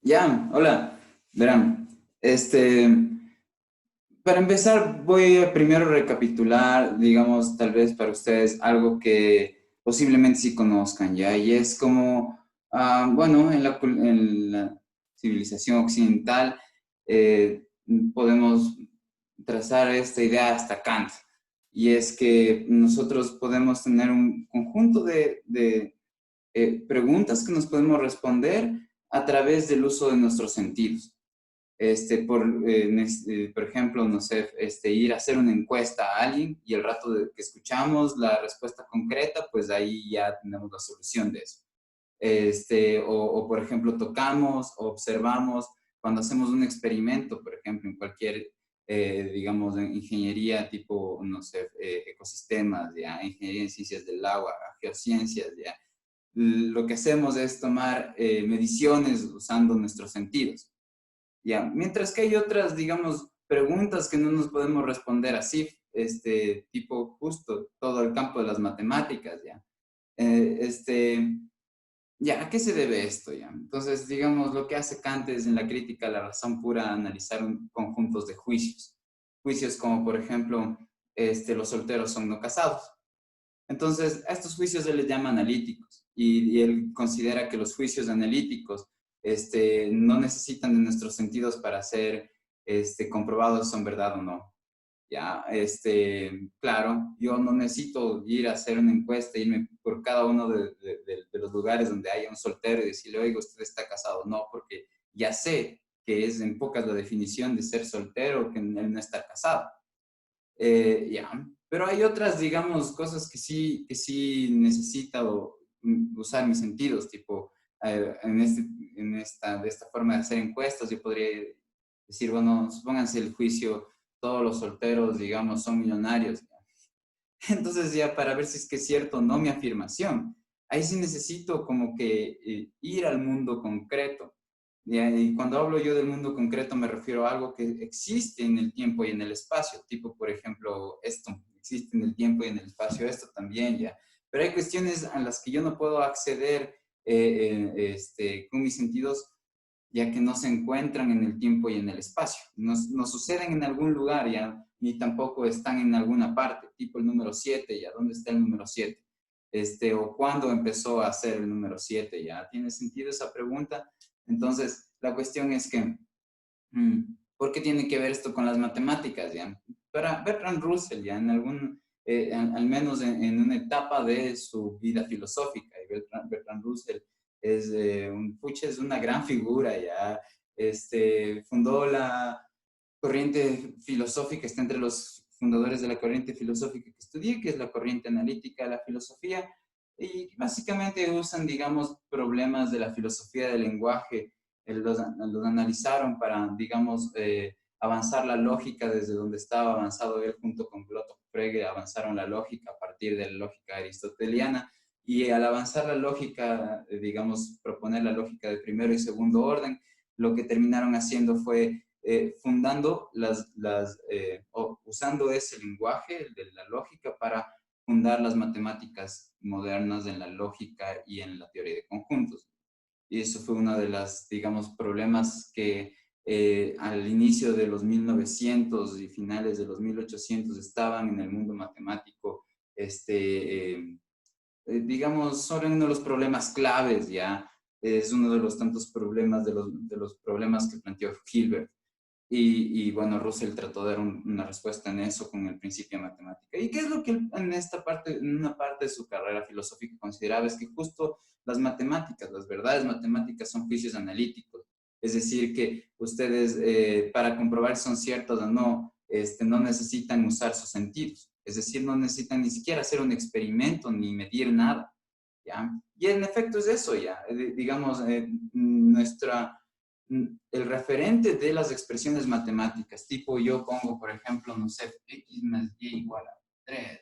Ya, hola, verán, para empezar voy a primero recapitular, digamos, tal vez para ustedes algo que posiblemente sí conozcan, ¿ya? Y es como, bueno, en la civilización occidental eh, podemos trazar esta idea hasta Kant, y es que nosotros podemos tener un conjunto de preguntas que nos podemos responder a través del uso de nuestros sentidos. Por ejemplo, no sé, ir a hacer una encuesta a alguien y el rato que escuchamos la respuesta concreta, pues ahí ya tenemos la solución de eso. Por ejemplo, tocamos o observamos cuando hacemos un experimento, por ejemplo, en cualquier, digamos, en ingeniería tipo, no sé, ecosistemas, ya, ingeniería en ciencias del agua, geociencias, ya. Lo que hacemos es tomar mediciones usando nuestros sentidos. ¿Ya? Mientras que hay otras, digamos, preguntas que no nos podemos responder así, tipo justo todo el campo de las matemáticas, ¿ya? Eh, este, ¿Ya? ¿A qué se debe esto, ya? Entonces, digamos, lo que hace Kant es en la crítica a la razón pura analizar conjuntos de juicios. Juicios como, por ejemplo, los solteros son no casados. Entonces, a estos juicios él les llama analíticos y él considera que los juicios analíticos no necesitan de nuestros sentidos para ser comprobados son verdad o no. Ya, claro, yo no necesito ir a hacer una encuesta, irme por cada uno de los lugares donde haya un soltero y decirle, oiga, usted está casado. No, porque ya sé que es en pocas la definición de ser soltero, que él no está casado. Ya, pero hay otras, digamos, cosas que sí necesito usar mis sentidos, tipo, de esta forma de hacer encuestas, yo podría decir, bueno, supónganse el juicio, todos los solteros, digamos, son millonarios. Entonces ya para ver si es que es cierto o no mi afirmación, ahí sí necesito como que ir al mundo concreto. ¿Ya? Y cuando hablo yo del mundo concreto me refiero a algo que existe en el tiempo y en el espacio, tipo por ejemplo esto, existe en el tiempo y en el espacio esto también, ¿ya? Pero hay cuestiones a las que yo no puedo acceder con mis sentidos ya que no se encuentran en el tiempo y en el espacio. No suceden en algún lugar ya, ni tampoco están en alguna parte, tipo el número 7, ya, ¿dónde está el número 7? O cuándo empezó a ser el número 7, ya. ¿Tiene sentido esa pregunta? Entonces, la cuestión es que, ¿por qué tiene que ver esto con las matemáticas, ya? Para Bertrand Russell, ya, al menos en una etapa de su vida filosófica, y Bertrand Russell es una gran figura, ya, fundó la corriente filosófica, está entre los fundadores de la corriente filosófica que estudié, que es la corriente analítica de la filosofía, y básicamente usan, digamos, problemas de la filosofía del lenguaje, los analizaron para, digamos, avanzar la lógica desde donde estaba avanzado él junto con Gottlob Frege, avanzaron la lógica a partir de la lógica aristoteliana, y al avanzar la lógica, digamos, proponer la lógica de primero y segundo orden, lo que terminaron haciendo fue fundando o usando ese lenguaje de la lógica para fundar las matemáticas modernas en la lógica y en la teoría de conjuntos. Y eso fue uno de los, digamos, problemas que al inicio de los 1900 y finales de los 1800 estaban en el mundo matemático, digamos, son uno de los problemas claves, ya. Es uno de los tantos problemas, de los problemas que planteó Hilbert. Bueno, Russell trató de dar una respuesta en eso con el principio de matemática. ¿Y qué es lo que él en esta parte, en una parte de su carrera filosófica consideraba? Es que justo las matemáticas, las verdades matemáticas son juicios analíticos. Es decir, que ustedes para comprobar si son ciertos o no, no necesitan usar sus sentidos. Es decir, no necesitan ni siquiera hacer un experimento ni medir nada. ¿Ya? Y en efecto es eso, ya. Digamos, el referente de las expresiones matemáticas, tipo yo pongo, por ejemplo, no sé, x más y igual a 3,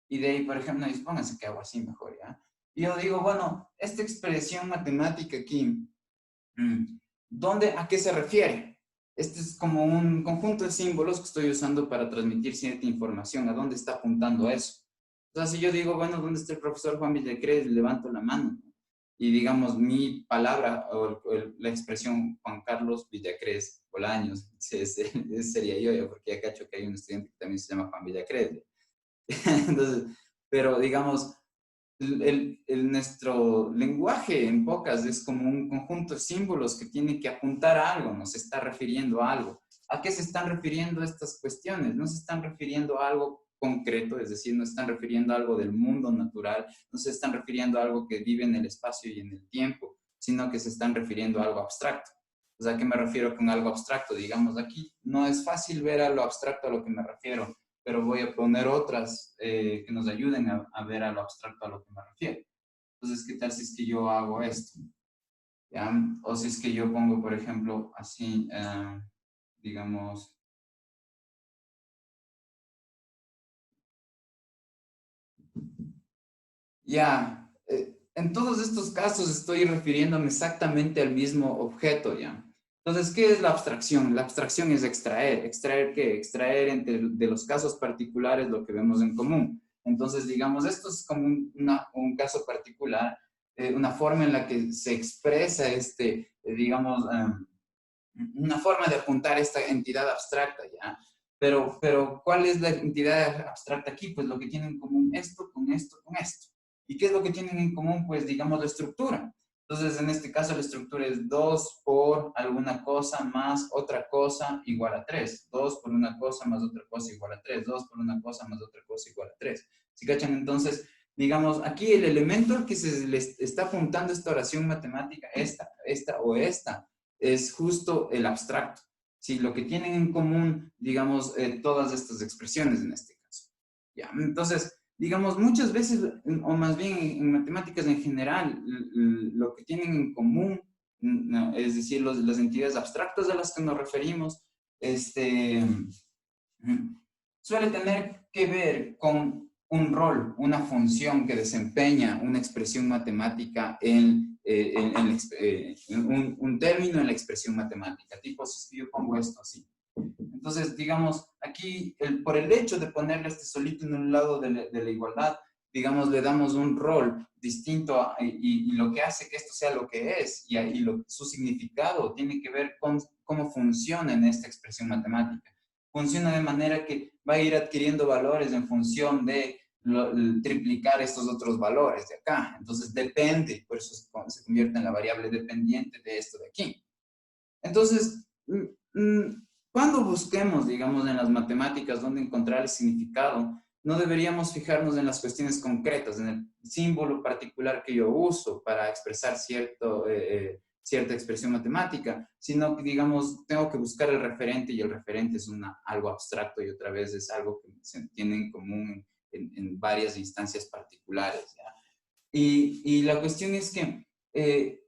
y de ahí, por ejemplo, pónganse que hago así mejor, ¿ya? Y yo digo, bueno, esta expresión matemática aquí, ¿a qué se refiere? Este es como un conjunto de símbolos que estoy usando para transmitir cierta información. ¿A dónde está apuntando eso? O sea, si yo digo, bueno, ¿dónde está el profesor Juan Villacrés? Levanto la mano. y digamos, mi palabra o la expresión Juan Carlos Villacrés Bolaños, ese sería yo, ya, porque ya cacho que hay un estudiante que también se llama Juan Villacrés. Entonces, pero digamos, nuestro lenguaje en pocas es como un conjunto de símbolos que tiene que apuntar a algo, nos está refiriendo a algo. ¿A qué se están refiriendo estas cuestiones? No se están refiriendo a algo concreto, es decir, no se están refiriendo a algo del mundo natural, no se están refiriendo a algo que vive en el espacio y en el tiempo, sino que se están refiriendo a algo abstracto. O sea, ¿a qué me refiero con algo abstracto? Digamos, aquí no es fácil ver a lo abstracto a lo que me refiero, pero voy a poner otras que nos ayuden a ver a lo abstracto a lo que me refiero. Entonces, ¿qué tal si es que yo hago esto? ¿Ya? O si es que yo pongo, por ejemplo, así, digamos, ya, en todos estos casos estoy refiriéndome exactamente al mismo objeto, ¿ya? Entonces, ¿qué es la abstracción? La abstracción es extraer. ¿Extraer qué? Extraer de los casos particulares lo que vemos en común. Entonces, digamos, esto es como un caso particular, una forma en la que se expresa digamos, una forma de apuntar esta entidad abstracta, ¿ya? Pero, ¿cuál es la entidad abstracta aquí? Pues lo que tienen en común esto, con esto, con esto. ¿Y qué es lo que tienen en común? Pues digamos la estructura. Entonces, en este caso, la estructura es 2 por alguna cosa más otra cosa igual a 3. 2 por una cosa más otra cosa igual a 3. 2 por una cosa más otra cosa igual a 3. ¿Sí cachan? Entonces, digamos, aquí el elemento al que se le está apuntando esta oración matemática, esta o esta, es justo el abstracto. Sí, lo que tienen en común, digamos, todas estas expresiones en este caso. ¿Ya? Entonces, digamos, muchas veces, o más bien en matemáticas en general, lo que tienen en común, es decir, las entidades abstractas a las que nos referimos, este, suele tener que ver con un rol, una función que desempeña una expresión matemática en un término en la expresión matemática. Tipo, si yo pongo esto así. Entonces, digamos, aquí, por el hecho de ponerle este solito en un lado de la igualdad, digamos, le damos un rol distinto y lo que hace que esto sea lo que es su significado tiene que ver con cómo funciona en esta expresión matemática. Funciona de manera que va a ir adquiriendo valores en función de triplicar estos otros valores de acá. Entonces depende, por eso se convierte en la variable dependiente de esto de aquí. Entonces, cuando busquemos, digamos, en las matemáticas dónde encontrar el significado, no deberíamos fijarnos en las cuestiones concretas, en el símbolo particular que yo uso para expresar cierta expresión matemática, sino que, digamos, tengo que buscar el referente y el referente es algo abstracto y otra vez es algo que se tiene en común en varias instancias particulares, ¿ya? Y la cuestión es que,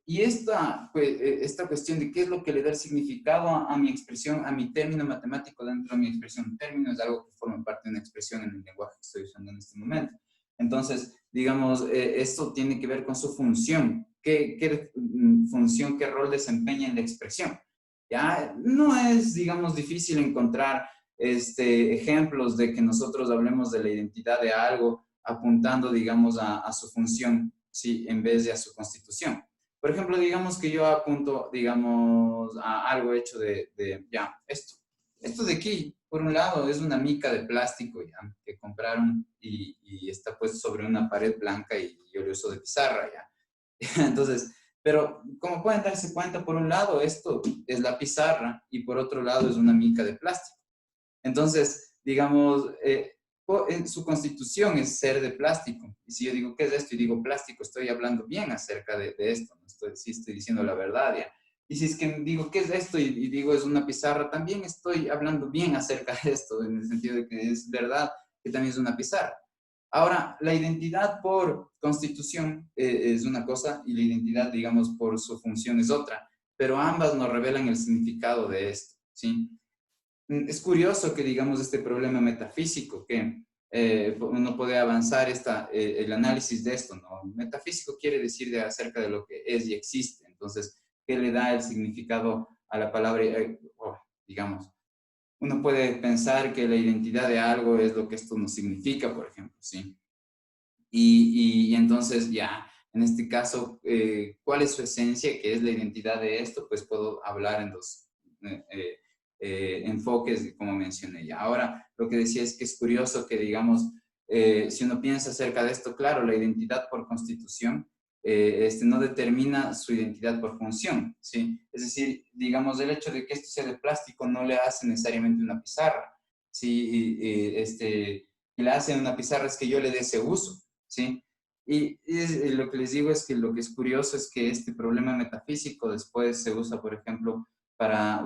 esta cuestión de qué es lo que le da el significado a mi expresión, a mi término matemático dentro de mi expresión. Término es algo que forma parte de una expresión en el lenguaje que estoy usando en este momento. Entonces, digamos, esto tiene que ver con su función. ¿Qué función, qué rol desempeña en la expresión? Ya no es, digamos, difícil encontrar ejemplos de que nosotros hablemos de la identidad de algo apuntando, digamos, a su función, ¿sí? En vez de a su constitución. Por ejemplo, digamos que yo apunto, digamos, a algo hecho ya, esto. Esto de aquí, por un lado, es una mica de plástico, ya, que compraron y está puesto sobre una pared blanca y yo lo uso de pizarra, ya. Entonces, pero como pueden darse cuenta, por un lado, esto es la pizarra y por otro lado es una mica de plástico. Entonces, digamos, en su constitución es ser de plástico. Y si yo digo, ¿qué es esto? Y digo plástico, estoy hablando bien acerca de esto, no sí estoy diciendo la verdad, ¿ya? Y si es que digo, ¿qué es esto? Y digo, es una pizarra, también estoy hablando bien acerca de esto, en el sentido de que es verdad que también es una pizarra. Ahora, la identidad por constitución es una cosa y la identidad, digamos, por su función es otra, pero ambas nos revelan el significado de esto, ¿sí? Es curioso que digamos este problema metafísico, que uno puede avanzar el análisis de esto, ¿no? Metafísico quiere decir acerca de lo que es y existe. Entonces, ¿qué le da el significado a la palabra? Digamos, uno puede pensar que la identidad de algo es lo que esto nos significa, por ejemplo, ¿sí? Y entonces ya, En este caso, ¿cuál es su esencia? ¿Qué es la identidad de esto? Pues puedo hablar en dos enfoques, como mencioné ya. Ahora, lo que decía es que es curioso que, digamos, si uno piensa acerca de esto, claro, la identidad por constitución no determina su identidad por función, ¿sí? Es decir, digamos, el hecho de que esto sea de plástico no le hace necesariamente una pizarra, ¿sí? Y le hace una pizarra es que yo le dé ese uso, ¿sí? Lo que les digo es que lo que es curioso es que este problema metafísico después se usa, por ejemplo, para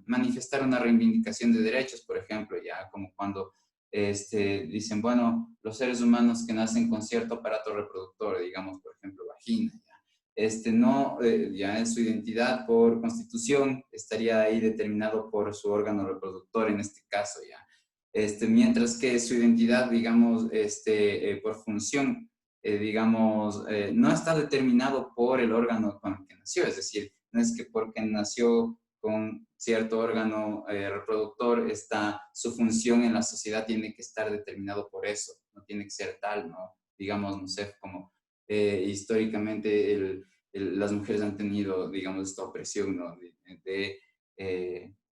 manifestar una reivindicación de derechos, por ejemplo, ya como cuando dicen, bueno, los seres humanos que nacen con cierto aparato reproductor, digamos, por ejemplo, vagina, ya, no, ya en su identidad por constitución estaría ahí determinado por su órgano reproductor en este caso, ya. Mientras que su identidad, digamos, por función, digamos, no está determinado por el órgano con el que nació, es decir, no es que porque nació con cierto órgano reproductor, su función en la sociedad tiene que estar determinado por eso, no tiene que ser tal, ¿no? Digamos, no sé, como históricamente las mujeres han tenido, digamos, esta opresión, ¿no?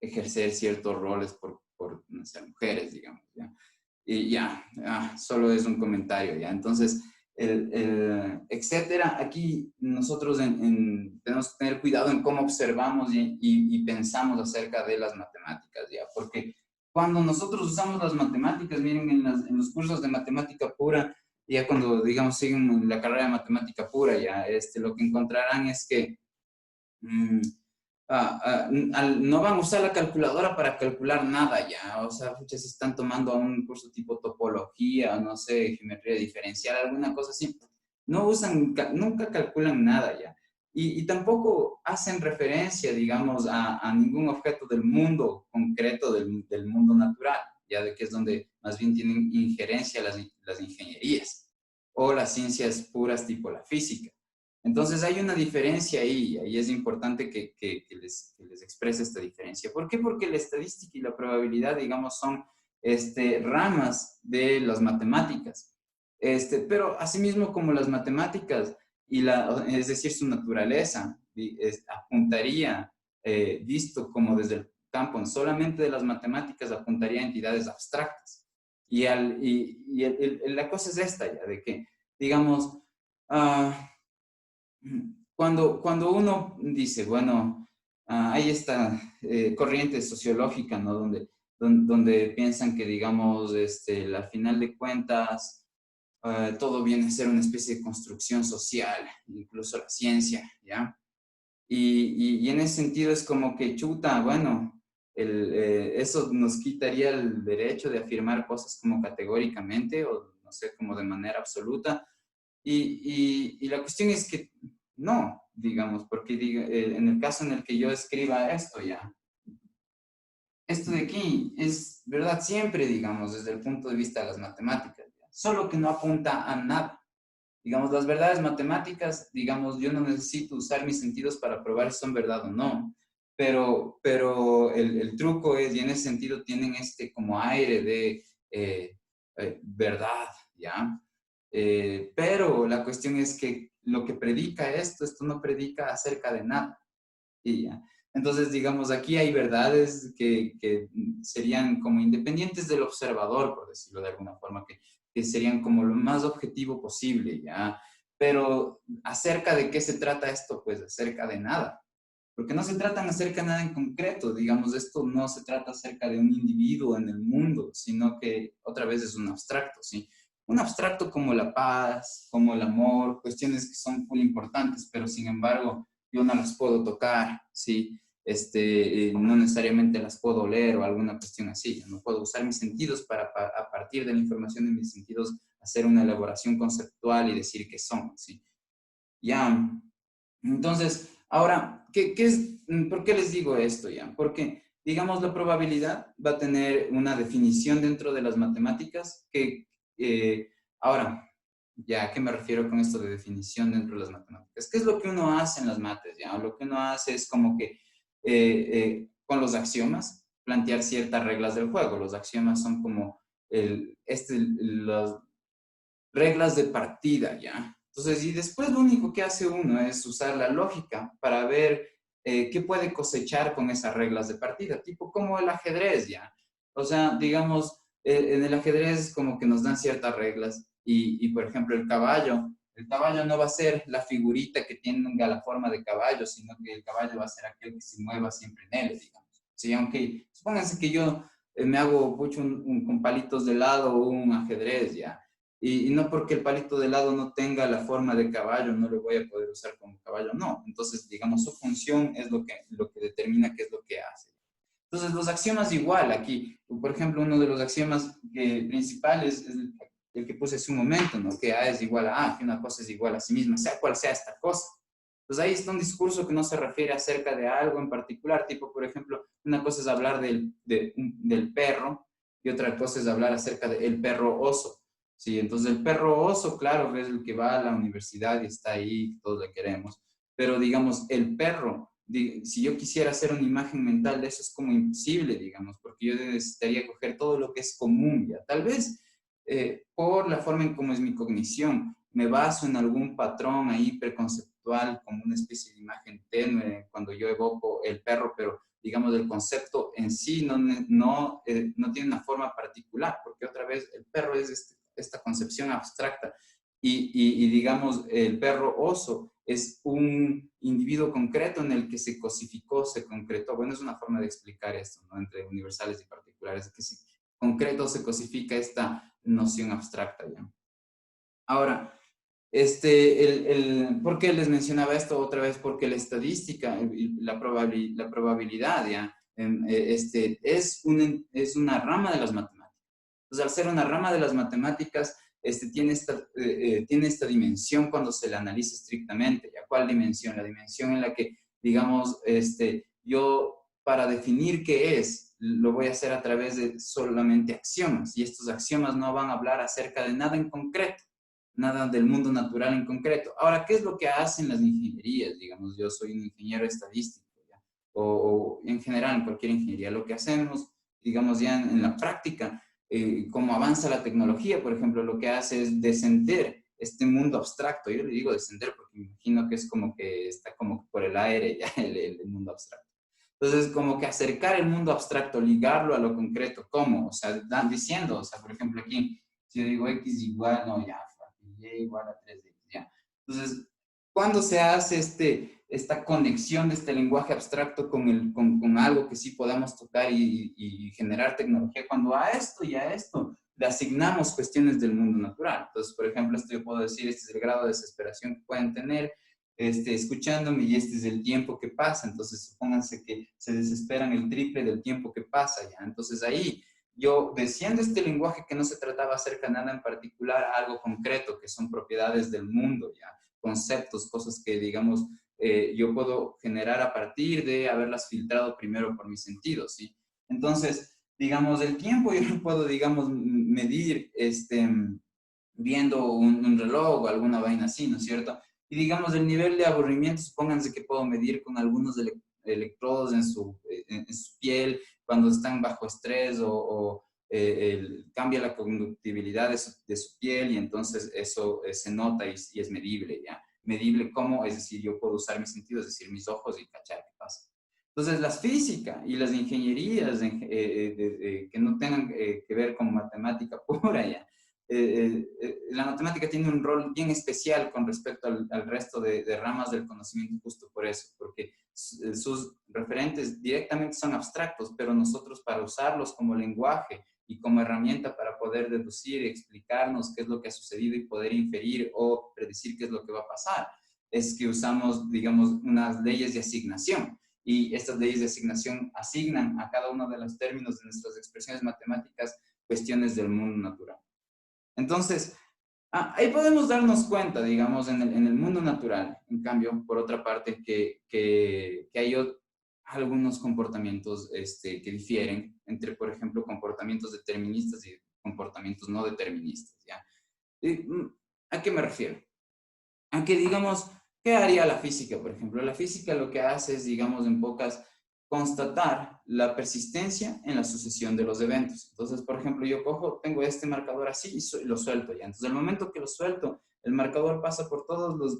Ejercer ciertos roles por ser mujeres, digamos, ¿ya? Y ya, solo es un comentario, ¿ya? Entonces, etcétera, aquí nosotros tenemos que tener cuidado en cómo observamos y pensamos acerca de las matemáticas, ¿ya? Porque cuando nosotros usamos las matemáticas, miren, en los cursos de matemática pura, ya cuando, digamos, siguen la carrera de matemática pura, ya, lo que encontrarán es que no van a usar la calculadora para calcular nada ya, o sea, pucha, si están tomando un curso tipo topología, no sé, geometría diferencial, alguna cosa así, no usan, nunca calculan nada ya. Y tampoco hacen referencia, digamos, a ningún objeto del mundo concreto, del mundo natural, ya de que es donde más bien tienen injerencia las ingenierías o las ciencias puras tipo la física. Entonces hay una diferencia ahí y es importante que les exprese esta diferencia. ¿Por qué? Porque la estadística y la probabilidad, digamos, son ramas de las matemáticas. Pero asimismo como las matemáticas es decir, su naturaleza apuntaría, visto como desde el campo solamente de las matemáticas, apuntaría a entidades abstractas. La cosa es esta ya, de que, digamos, cuando uno dice, bueno, hay esta corriente sociológica, ¿no? Donde piensan que, digamos, al final de cuentas, todo viene a ser una especie de construcción social, incluso la ciencia, ¿ya? Y en ese sentido es como que chuta, bueno, eso nos quitaría el derecho de afirmar cosas como categóricamente o, no sé, como de manera absoluta. Y la cuestión es que no, digamos, porque en el caso en el que yo escriba esto ya, esto de aquí es verdad siempre, digamos, desde el punto de vista de las matemáticas, ¿ya? Solo que no apunta a nada. Digamos, las verdades matemáticas, digamos, yo no necesito usar mis sentidos para probar si son verdad o no, pero el truco es, y en ese sentido tienen como aire de verdad, ¿ya? Pero la cuestión es que lo que predica esto no predica acerca de nada. Y ya. Entonces, digamos, aquí hay verdades que serían como independientes del observador, por decirlo de alguna forma, que serían como lo más objetivo posible, ¿ya? Pero acerca de qué se trata esto, pues acerca de nada. Porque no se trata acerca de nada en concreto, digamos, esto no se trata acerca de un individuo en el mundo, sino que otra vez es un abstracto, ¿sí? Un abstracto como la paz, como el amor, cuestiones que son muy importantes, pero sin embargo yo no las puedo tocar, ¿sí? No necesariamente las puedo oler o alguna cuestión así, yo no puedo usar mis sentidos a partir de la información de mis sentidos hacer una elaboración conceptual y decir qué son, ¿sí? Ya, entonces, ahora, ¿por qué les digo esto ya? Porque, digamos, la probabilidad va a tener una definición dentro de las matemáticas ahora, ya, ¿a qué me refiero con esto de definición dentro de las matemáticas? ¿Qué es lo que uno hace en las mates, ya? Lo que uno hace es como que con los axiomas plantear ciertas reglas del juego. Los axiomas son como las reglas de partida, ¿ya? Entonces, y después lo único que hace uno es usar la lógica para ver qué puede cosechar con esas reglas de partida, tipo como el ajedrez ya. O sea, digamos, en el ajedrez como que nos dan ciertas reglas y, por ejemplo, el caballo no va a ser la figurita que tenga la forma de caballo, sino que el caballo va a ser aquel que se mueva siempre en él, digamos. Sí, aunque supónganse que yo me hago mucho con palitos de lado o un ajedrez ya. Y no porque el palito de lado no tenga la forma de caballo, no lo voy a poder usar como caballo, no. Entonces, digamos, su función es lo que determina qué es lo que hace. Entonces, los axiomas igual aquí. Por ejemplo, uno de los axiomas principales es el que puse hace un momento, ¿no? Que A es igual a A, que una cosa es igual a sí misma, sea cual sea esta cosa. Entonces, ahí está un discurso que no se refiere acerca de algo en particular, tipo, por ejemplo, una cosa es hablar del perro y otra cosa es hablar acerca del perro oso. Sí, entonces el perro oso, claro, es el que va a la universidad y está ahí, todos le queremos, pero digamos, el perro, si yo quisiera hacer una imagen mental de eso es como imposible, digamos, porque yo necesitaría coger todo lo que es común ya. Tal vez por la forma en cómo es mi cognición, me baso en algún patrón ahí preconceptual, como una especie de imagen tenue cuando yo evoco el perro, pero digamos, el concepto en sí no tiene una forma particular, porque otra vez el perro es esta concepción abstracta y digamos, el perro oso es un individuo concreto en el que se cosificó, se concretó. Bueno, es una forma de explicar esto, ¿no? Entre universales y particulares, que se concreto se cosifica esta noción abstracta, ¿ya? Ahora, ¿por qué les mencionaba esto otra vez? Porque la estadística, la probabilidad, ¿ya? Es una rama de las matemáticas. Entonces, al ser una rama de las matemáticas, tiene esta dimensión cuando se la analiza estrictamente. ¿Ya? ¿Cuál dimensión? La dimensión en la que, digamos, yo para definir qué es, lo voy a hacer a través de solamente axiomas. Y estos axiomas no van a hablar acerca de nada en concreto, nada del mundo natural en concreto. Ahora, ¿qué es lo que hacen las ingenierías? Digamos, yo soy un ingeniero estadístico, ¿ya? O en general en cualquier ingeniería. Lo que hacemos, digamos, ya en la práctica, cómo avanza la tecnología, por ejemplo, lo que hace es descender este mundo abstracto. Yo le digo descender porque me imagino que es como que está como por el aire ya el mundo abstracto. Entonces, como que acercar el mundo abstracto, ligarlo a lo concreto. ¿Cómo? O sea, diciendo, o sea, por ejemplo, aquí, si yo digo x igual, no, ya, y igual a 3x, ya. Entonces, ¿cuándo se hace esta conexión de este lenguaje abstracto con algo que sí podamos tocar y generar tecnología? Cuando a esto y a esto le asignamos cuestiones del mundo natural. Entonces, por ejemplo, esto yo puedo decir, este es el grado de desesperación que pueden tener escuchándome y este es el tiempo que pasa. Entonces, supónganse que se desesperan el triple del tiempo que pasa, ¿ya? Entonces, ahí yo, diciendo este lenguaje que no se trataba acerca de nada en particular, algo concreto, que son propiedades del mundo, ¿ya? Conceptos, cosas que, digamos, yo puedo generar a partir de haberlas filtrado primero por mis sentidos, ¿sí? Entonces, digamos, el tiempo yo no puedo, digamos, medir viendo un reloj o alguna vaina así, ¿no es cierto? Y digamos, el nivel de aburrimiento, supónganse que puedo medir con algunos electrodos en su piel cuando están bajo estrés cambia la conductibilidad de su piel y entonces eso se nota y es medible, ¿ya? Medible cómo, es decir, yo puedo usar mis sentidos, es decir, mis ojos y cachar qué pasa. Entonces, la física y las ingenierías que no tengan que ver con matemática pura, ¿ya? La matemática tiene un rol bien especial con respecto al resto de ramas del conocimiento justo por eso, porque sus referentes directamente son abstractos, pero nosotros para usarlos como lenguaje y como herramienta para poder deducir y explicarnos qué es lo que ha sucedido y poder inferir o predecir qué es lo que va a pasar, es que usamos, digamos, unas leyes de asignación. Y estas leyes de asignación asignan a cada uno de los términos de nuestras expresiones matemáticas cuestiones del mundo natural. Entonces, ahí podemos darnos cuenta, digamos, en el mundo natural, en cambio, por otra parte, que hay algunos comportamientos que difieren entre, por ejemplo, comportamientos deterministas y comportamientos no deterministas, ¿ya? ¿A qué me refiero? A que, digamos, ¿qué haría la física, por ejemplo? La física lo que hace es, digamos, en pocas, constatar la persistencia en la sucesión de los eventos. Entonces, por ejemplo, yo tengo este marcador así y lo suelto ya. Entonces, el momento que lo suelto, el marcador pasa por todos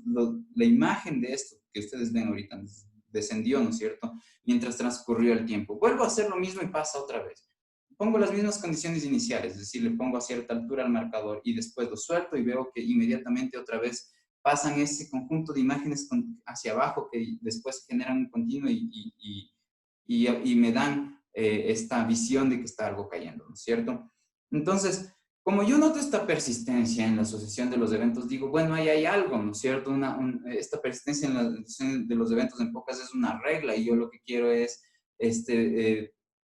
la imagen de esto que ustedes ven ahorita, descendió, ¿no es cierto? Mientras transcurrió el tiempo. Vuelvo a hacer lo mismo y pasa otra vez. Pongo las mismas condiciones iniciales, es decir, le pongo a cierta altura al marcador y después lo suelto y veo que inmediatamente otra vez pasan ese conjunto de imágenes hacia abajo que después generan un continuo y me dan esta visión de que está algo cayendo, ¿no es cierto? Entonces, como yo noto esta persistencia en la sucesión de los eventos, digo, bueno, ahí hay algo, ¿no es cierto? Esta persistencia en la sucesión de los eventos en pocas es una regla y yo lo que quiero es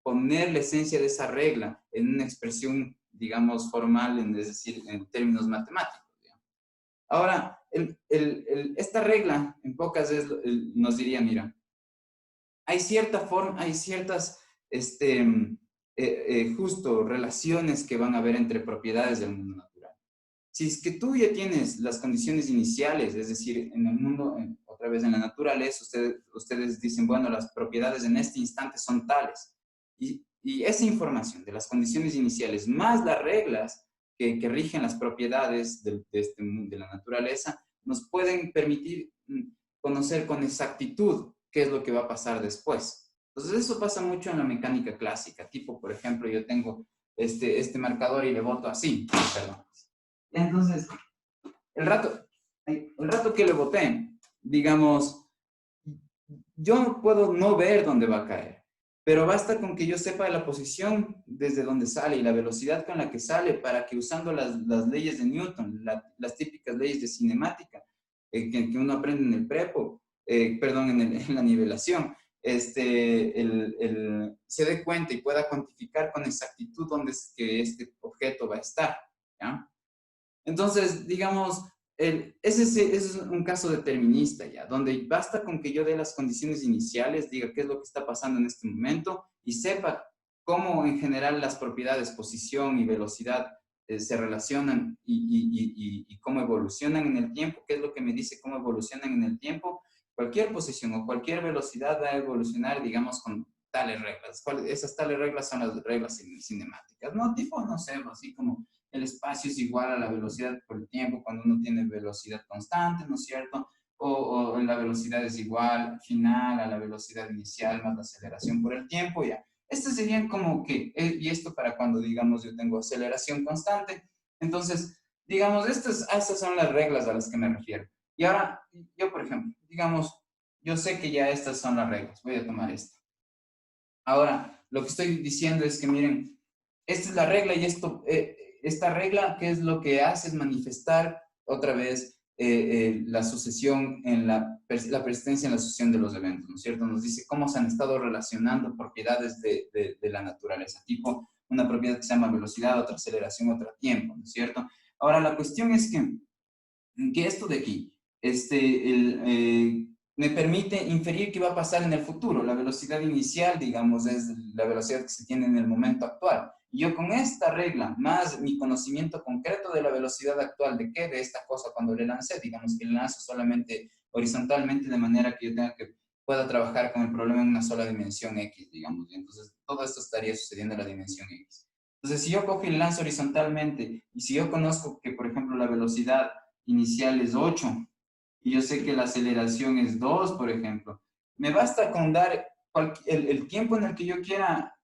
poner la esencia de esa regla en una expresión, digamos, formal, es decir, en términos matemáticos. Digamos. Ahora, esta regla en pocas nos diría, mira, hay cierta forma, hay ciertas, justo relaciones que van a haber entre propiedades del mundo natural. Si es que tú ya tienes las condiciones iniciales, es decir, en el mundo, otra vez en la naturaleza, ustedes dicen, bueno, las propiedades en este instante son tales. Y esa información de las condiciones iniciales, más las reglas que rigen las propiedades de la naturaleza, nos pueden permitir conocer con exactitud qué es lo que va a pasar después. Entonces, eso pasa mucho en la mecánica clásica. Tipo, por ejemplo, yo tengo este marcador y le boto así. Perdón. Entonces, el rato que le boté, digamos, yo no puedo no ver dónde va a caer, pero basta con que yo sepa la posición desde donde sale y la velocidad con la que sale para que usando las leyes de Newton, las típicas leyes de cinemática que uno aprende en el prepo, perdón, en la nivelación, se dé cuenta y pueda cuantificar con exactitud dónde es que este objeto va a estar, ¿ya? Entonces, digamos, ese es un caso determinista ya, donde basta con que yo dé las condiciones iniciales, diga qué es lo que está pasando en este momento y sepa cómo en general las propiedades posición y velocidad se relacionan y cómo evolucionan en el tiempo, qué es lo que me dice cómo evolucionan en el tiempo. Cualquier posición o cualquier velocidad va a evolucionar, digamos, con tales reglas. Esas tales reglas son las reglas cinemáticas, ¿no? Tipo, no sé, así como el espacio es igual a la velocidad por el tiempo cuando uno tiene velocidad constante, ¿no es cierto? O la velocidad es igual final a la velocidad inicial más la aceleración por el tiempo, ya. Estas serían como que, y esto para cuando, digamos, yo tengo aceleración constante. Entonces, digamos, estas son las reglas a las que me refiero. Y ahora, yo, por ejemplo, digamos, yo sé que ya estas son las reglas. Voy a tomar esta. Ahora, lo que estoy diciendo es que, miren, esta es la regla y esta regla, ¿qué es lo que hace? Es manifestar otra vez la sucesión en la persistencia en la sucesión de los eventos, ¿no es cierto? Nos dice cómo se han estado relacionando propiedades de la naturaleza, tipo una propiedad que se llama velocidad, otra aceleración, otra tiempo, ¿no es cierto? Ahora, la cuestión es que esto de aquí, me permite inferir qué va a pasar en el futuro. La velocidad inicial, digamos, es la velocidad que se tiene en el momento actual. Y yo con esta regla, más mi conocimiento concreto de la velocidad actual, ¿de qué? De esta cosa cuando le lancé, digamos que le lanzo solamente horizontalmente de manera que yo pueda trabajar con el problema en una sola dimensión X, digamos. Y entonces, todo esto estaría sucediendo en la dimensión X. Entonces, si yo cojo y lanzo horizontalmente, y si yo conozco que, por ejemplo, la velocidad inicial es 8 y yo sé que la aceleración es 2, por ejemplo, me basta con dar el tiempo en el que yo quiera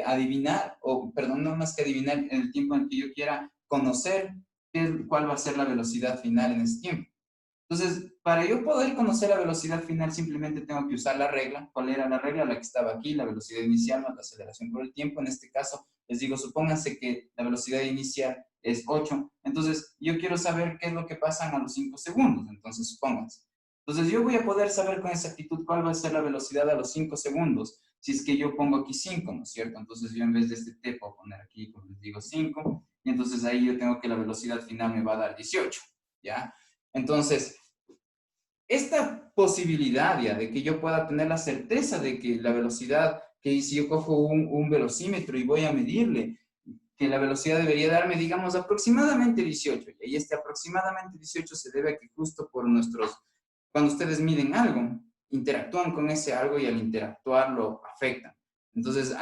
adivinar, o perdón, no más que adivinar, el tiempo en el que yo quiera conocer cuál va a ser la velocidad final en ese tiempo. Entonces, para yo poder conocer la velocidad final, simplemente tengo que usar la regla. ¿Cuál era la regla? La que estaba aquí, la velocidad inicial más la aceleración por el tiempo. En este caso, les digo, supónganse que la velocidad inicial es 8. Entonces, yo quiero saber qué es lo que pasa a los 5 segundos. Entonces, supónganse. Entonces, yo voy a poder saber con exactitud cuál va a ser la velocidad a los 5 segundos. Si es que yo pongo aquí 5, ¿no es cierto? Entonces, yo en vez de este t puedo poner aquí, pues les digo 5. Y entonces ahí yo tengo que la velocidad final me va a dar 18, ¿ya? Entonces, esta posibilidad ya de que yo pueda tener la certeza de que la velocidad, que si yo cojo un velocímetro y voy a medirle, que la velocidad debería darme, digamos, aproximadamente 18. Y este aproximadamente 18 se debe a que justo por cuando ustedes miden algo, interactúan con ese algo y al interactuar lo afectan. Entonces,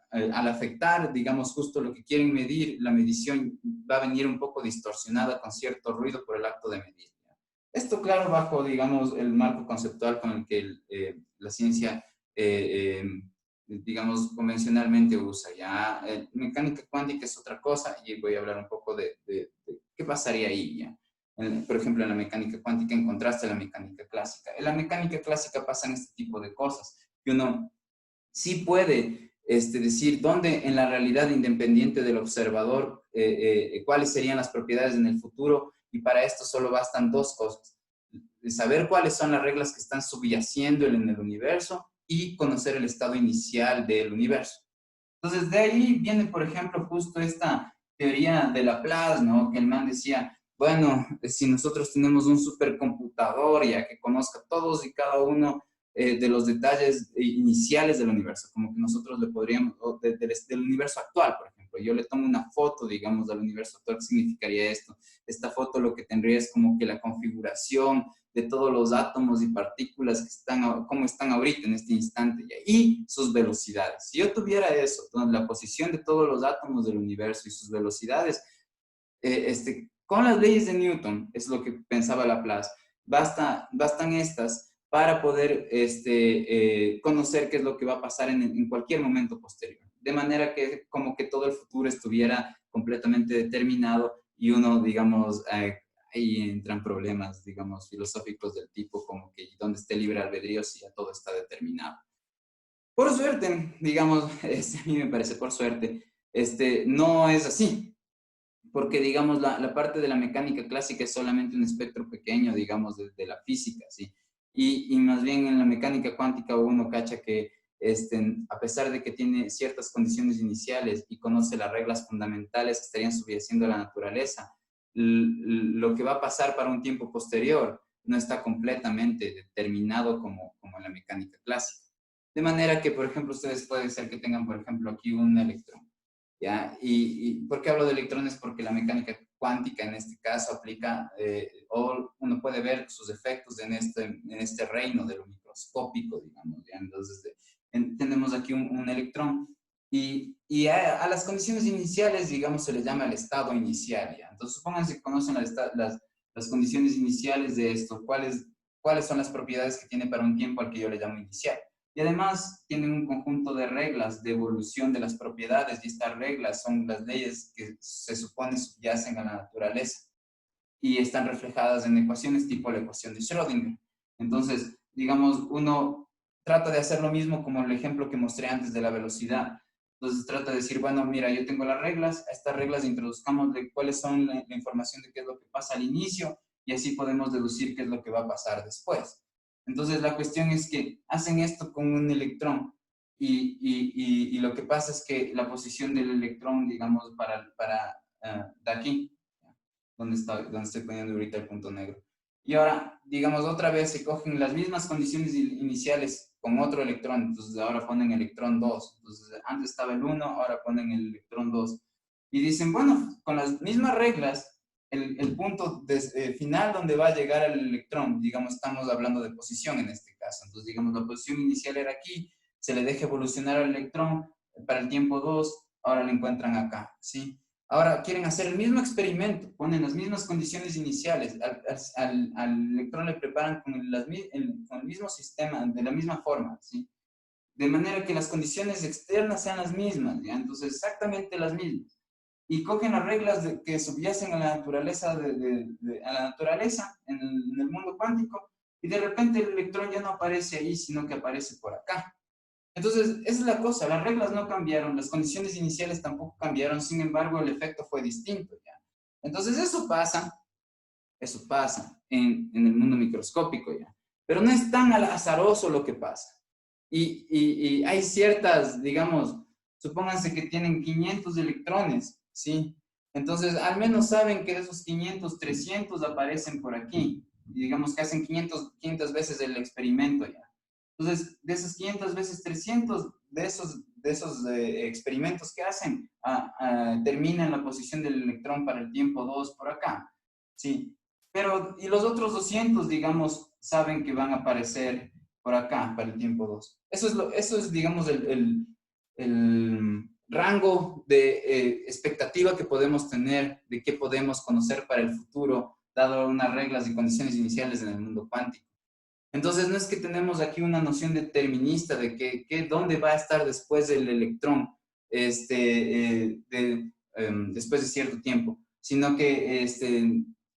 al afectar, digamos, justo lo que quieren medir, la medición va a venir un poco distorsionada con cierto ruido por el acto de medir. Esto, claro, bajo, digamos, el marco conceptual con el que la ciencia, digamos, convencionalmente usa. Ya, mecánica cuántica es otra cosa y voy a hablar un poco de qué pasaría ahí, ¿ya? Por ejemplo, en la mecánica cuántica en contraste a la mecánica clásica. En la mecánica clásica pasan este tipo de cosas, que uno sí puede decir dónde en la realidad independiente del observador, cuáles serían las propiedades en el futuro, y para esto solo bastan dos cosas: de saber cuáles son las reglas que están subyaciendo en el universo y conocer el estado inicial del universo. Entonces, de ahí viene, por ejemplo, justo esta teoría de Laplace, ¿no? Que el man decía, bueno, si nosotros tenemos un supercomputador ya que conozca todos y cada uno de los detalles iniciales del universo, como que nosotros le podríamos, del universo actual, por ejemplo, yo le tomo una foto, digamos, del universo actual, ¿qué significaría esto? Esta foto lo que tendría es como que la configuración de todos los átomos y partículas que están, como están ahorita en este instante y sus velocidades. Si yo tuviera eso, la posición de todos los átomos del universo y sus velocidades, con las leyes de Newton, es lo que pensaba Laplace, bastan estas para poder conocer qué es lo que va a pasar en cualquier momento posterior. De manera que como que todo el futuro estuviera completamente determinado y uno, digamos, ahí entran problemas, digamos, filosóficos del tipo como que dónde esté libre albedrío si ya todo está determinado. Por suerte, digamos, a mí me parece por suerte, no es así, porque, digamos, la parte de la mecánica clásica es solamente un espectro pequeño, digamos, de la física, ¿sí? Y más bien en la mecánica cuántica uno cacha que, a pesar de que tiene ciertas condiciones iniciales y conoce las reglas fundamentales que estarían subyaciendo a la naturaleza, lo que va a pasar para un tiempo posterior no está completamente determinado como en la mecánica clásica. De manera que, por ejemplo, ustedes pueden ser que tengan, por ejemplo, aquí un electrón. ¿Ya? ¿Y por qué hablo de electrones? Porque la mecánica cuántica en este caso aplica, o uno puede ver sus efectos en este reino de lo microscópico, digamos, ¿ya? Entonces, tenemos aquí un electrón y a las condiciones iniciales, digamos, se le llama el estado inicial, ¿ya? Entonces, supónganse que conocen las condiciones iniciales de esto, cuáles son las propiedades que tiene para un tiempo al que yo le llamo inicial. Y además tienen un conjunto de reglas de evolución de las propiedades, y estas reglas son las leyes que se supone subyacen a la naturaleza y están reflejadas en ecuaciones tipo la ecuación de Schrödinger. Entonces, digamos, uno trata de hacer lo mismo como el ejemplo que mostré antes de la velocidad. Entonces trata de decir, bueno, mira, yo tengo las reglas, a estas reglas introduzcamos cuáles son la información de qué es lo que pasa al inicio, y así podemos deducir qué es lo que va a pasar después. Entonces la cuestión es que hacen esto con un electrón y lo que pasa es que la posición del electrón, digamos, de aquí, donde estoy poniendo ahorita el punto negro. Y ahora, digamos, otra vez se cogen las mismas condiciones iniciales con otro electrón, entonces ahora ponen electrón 2. Entonces antes estaba el 1, ahora ponen el electrón 2. Y dicen, bueno, con las mismas reglas, el punto final donde va a llegar el electrón, digamos, estamos hablando de posición en este caso. Entonces, digamos, la posición inicial era aquí, se le deja evolucionar al electrón para el tiempo 2, ahora lo encuentran acá, ¿sí? Ahora quieren hacer el mismo experimento, ponen las mismas condiciones iniciales, al electrón le preparan con el mismo sistema, de la misma forma, ¿sí? De manera que las condiciones externas sean las mismas, ¿ya? Entonces exactamente las mismas. Y cogen las reglas que subyacen a la naturaleza, a la naturaleza en el mundo cuántico, y de repente el electrón ya no aparece ahí, sino que aparece por acá. Entonces, esa es la cosa, las reglas no cambiaron, las condiciones iniciales tampoco cambiaron, sin embargo, el efecto fue distinto, ¿ya? Entonces, eso pasa en el mundo microscópico, ¿ya? Pero no es tan azaroso lo que pasa. Y hay ciertas, digamos, supónganse que tienen 500 electrones, ¿sí? Entonces, al menos saben que de esos 500, 300 aparecen por aquí. Y digamos que hacen 500 veces el experimento, ¿ya? Entonces, de esos 500 veces 300, de esos experimentos que hacen, terminan la posición del electrón para el tiempo 2 por acá, ¿sí? Pero, y los otros 200, digamos, saben que van a aparecer por acá para el tiempo 2. Eso es, digamos, el rango de expectativa que podemos tener de qué podemos conocer para el futuro, dado unas reglas y condiciones iniciales en el mundo cuántico. Entonces, no es que tenemos aquí una noción determinista de dónde va a estar después del electrón después de cierto tiempo, sino que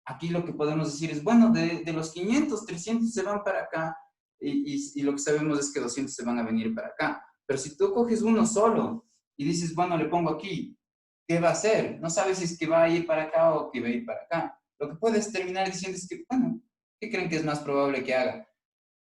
aquí lo que podemos decir es, bueno, de los 500, 300 se van para acá y lo que sabemos es que 200 se van a venir para acá. Pero si tú coges uno solo y dices, bueno, le pongo aquí, ¿qué va a hacer? No sabes si es que va a ir para acá o que va a ir para acá. Lo que puedes terminar diciendo es que, bueno, ¿qué creen que es más probable que haga?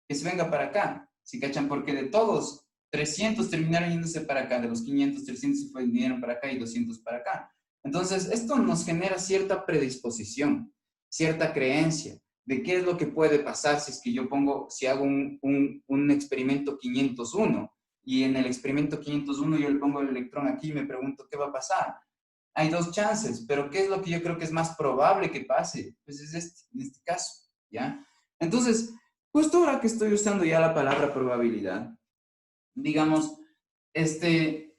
Que se venga para acá, ¿sí cachan? Porque de todos, 300 terminaron yéndose para acá, de los 500, 300 se vinieron para acá y 200 para acá. Entonces, esto nos genera cierta predisposición, cierta creencia de qué es lo que puede pasar si es que yo pongo, si hago un experimento 501 y en el experimento 501 yo le pongo el electrón aquí y me pregunto qué va a pasar. Hay dos chances, pero ¿qué es lo que yo creo que es más probable que pase? Pues es en este caso, ¿ya? Entonces, justo ahora que estoy usando ya la palabra probabilidad, digamos, ¿qué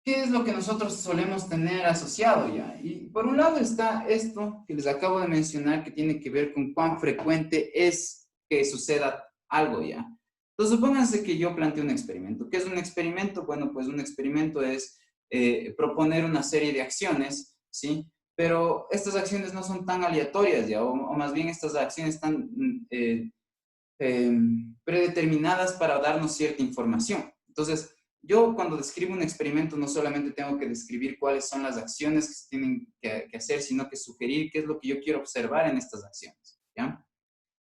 es lo que nosotros solemos tener asociado ya? Y por un lado está esto que les acabo de mencionar, que tiene que ver con cuán frecuente es que suceda algo ya. Entonces, supónganse que yo planteo un experimento. ¿Qué es un experimento? Bueno, pues un experimento es proponer una serie de acciones, ¿sí? Pero estas acciones no son tan aleatorias ya, o más bien estas acciones están predeterminadas para darnos cierta información. Entonces, yo cuando describo un experimento no solamente tengo que describir cuáles son las acciones que se tienen que hacer, sino que sugerir qué es lo que yo quiero observar en estas acciones, ¿ya?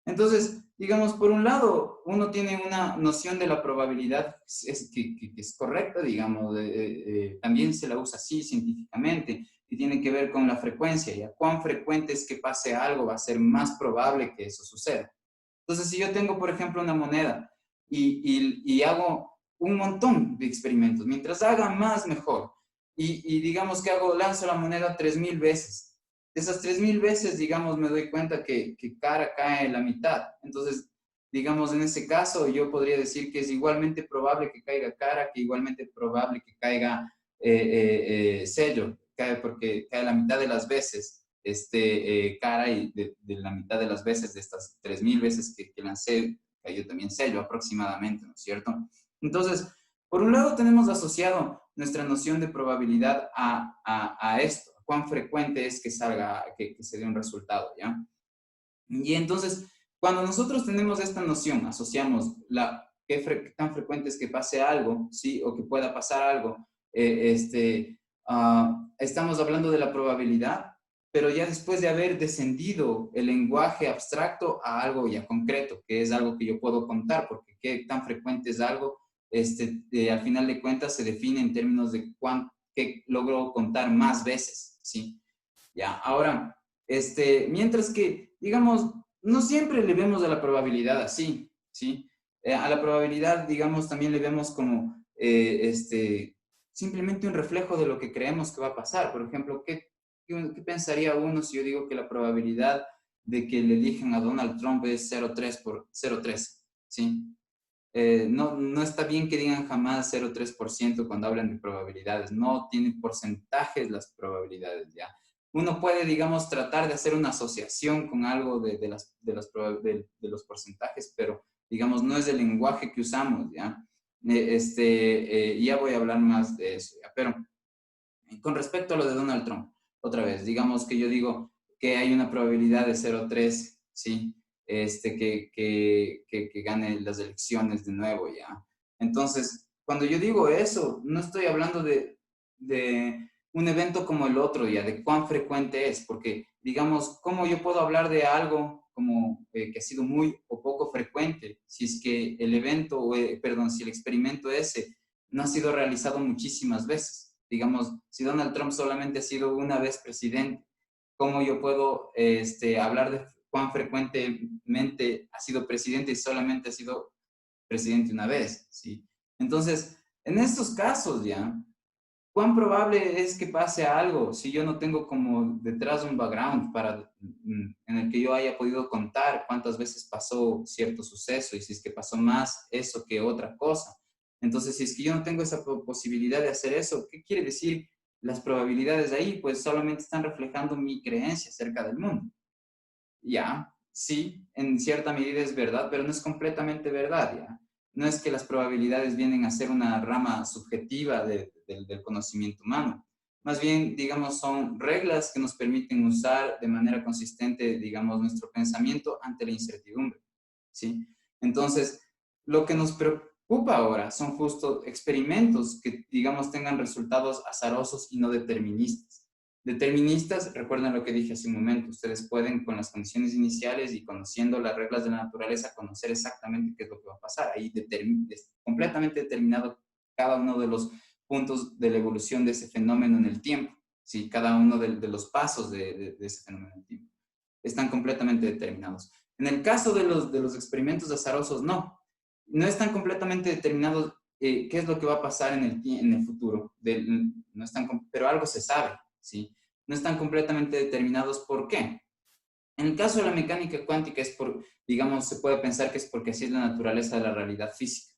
Entonces, digamos, por un lado, uno tiene una noción de la probabilidad que es correcta, digamos, también se la usa así científicamente, y tiene que ver con la frecuencia, ¿ya? Cuán frecuente es que pase algo, va a ser más probable que eso suceda. Entonces, si yo tengo, por ejemplo, una moneda y hago un montón de experimentos, mientras haga más, mejor. Y digamos que lanzo la moneda 3000 veces. De esas 3000 veces, digamos, me doy cuenta que cara cae en la mitad. Entonces, digamos, en ese caso, yo podría decir que es igualmente probable que caiga cara, que igualmente probable que caiga sello, porque cae la mitad de las veces cara y de la mitad de las veces de estas 3000 veces que lancé, cayó también sello aproximadamente, ¿no es cierto? Entonces, por un lado tenemos asociado nuestra noción de probabilidad a esto, a cuán frecuente es que salga, que se dé un resultado, ¿ya? Y entonces, cuando nosotros tenemos esta noción, asociamos qué tan frecuente es que pase algo, ¿sí? O que pueda pasar algo, estamos hablando de la probabilidad, pero ya después de haber descendido el lenguaje abstracto a algo ya concreto, que es algo que yo puedo contar, porque qué tan frecuente es algo, al final de cuentas se define en términos de qué logro contar más veces, ¿sí? Ya, ahora, mientras que, digamos, no siempre le vemos a la probabilidad así, ¿sí? A la probabilidad, digamos, también le vemos como, simplemente un reflejo de lo que creemos que va a pasar. Por ejemplo, ¿qué pensaría uno si yo digo que la probabilidad de que le elijan a Donald Trump es 0,3 por 0,3, ¿sí? No está bien que digan jamás 0,3% cuando hablan de probabilidades. No tienen porcentajes las probabilidades, ¿ya? Uno puede, digamos, tratar de hacer una asociación con algo de los porcentajes, pero, digamos, no es el lenguaje que usamos, ¿ya? Ya voy a hablar más de eso, ¿ya? Pero con respecto a lo de Donald Trump, otra vez, digamos que yo digo que hay una probabilidad de 0,3, ¿sí? Que gane las elecciones de nuevo, ¿ya? Entonces, cuando yo digo eso, no estoy hablando de un evento como el otro, ¿ya? De cuán frecuente es, porque, digamos, ¿cómo yo puedo hablar de algo como que ha sido muy o poco frecuente si es que el evento, perdón, si el experimento ese no ha sido realizado muchísimas veces? Digamos, si Donald Trump solamente ha sido una vez presidente, ¿cómo yo puedo hablar de cuán frecuentemente ha sido presidente y solamente ha sido presidente una vez? ¿Sí? Entonces, en estos casos ya, ¿cuán probable es que pase algo si yo no tengo como detrás un background en el que yo haya podido contar cuántas veces pasó cierto suceso y si es que pasó más eso que otra cosa? Entonces, si es que yo no tengo esa posibilidad de hacer eso, ¿qué quiere decir las probabilidades de ahí? Pues solamente están reflejando mi creencia acerca del mundo. Ya, sí, en cierta medida es verdad, pero no es completamente verdad, ya. No es que las probabilidades vienen a ser una rama subjetiva del conocimiento humano. Más bien, digamos, son reglas que nos permiten usar de manera consistente, digamos, nuestro pensamiento ante la incertidumbre, ¿sí? Entonces, lo que nos preocupa ahora son justo experimentos que, digamos, tengan resultados azarosos y no deterministas. Deterministas, recuerden lo que dije hace un momento, ustedes pueden con las condiciones iniciales y conociendo las reglas de la naturaleza conocer exactamente qué es lo que va a pasar. Ahí es completamente determinado cada uno de los puntos de la evolución de ese fenómeno en el tiempo, ¿sí? Cada uno de los pasos de ese fenómeno en el tiempo. Están completamente determinados. En el caso de los experimentos azarosos, no están completamente determinados qué es lo que va a pasar en el futuro, no están, pero algo se sabe, ¿sí? No están completamente determinados. ¿Por qué? En el caso de la mecánica cuántica es por, digamos, se puede pensar que es porque así es la naturaleza de la realidad física.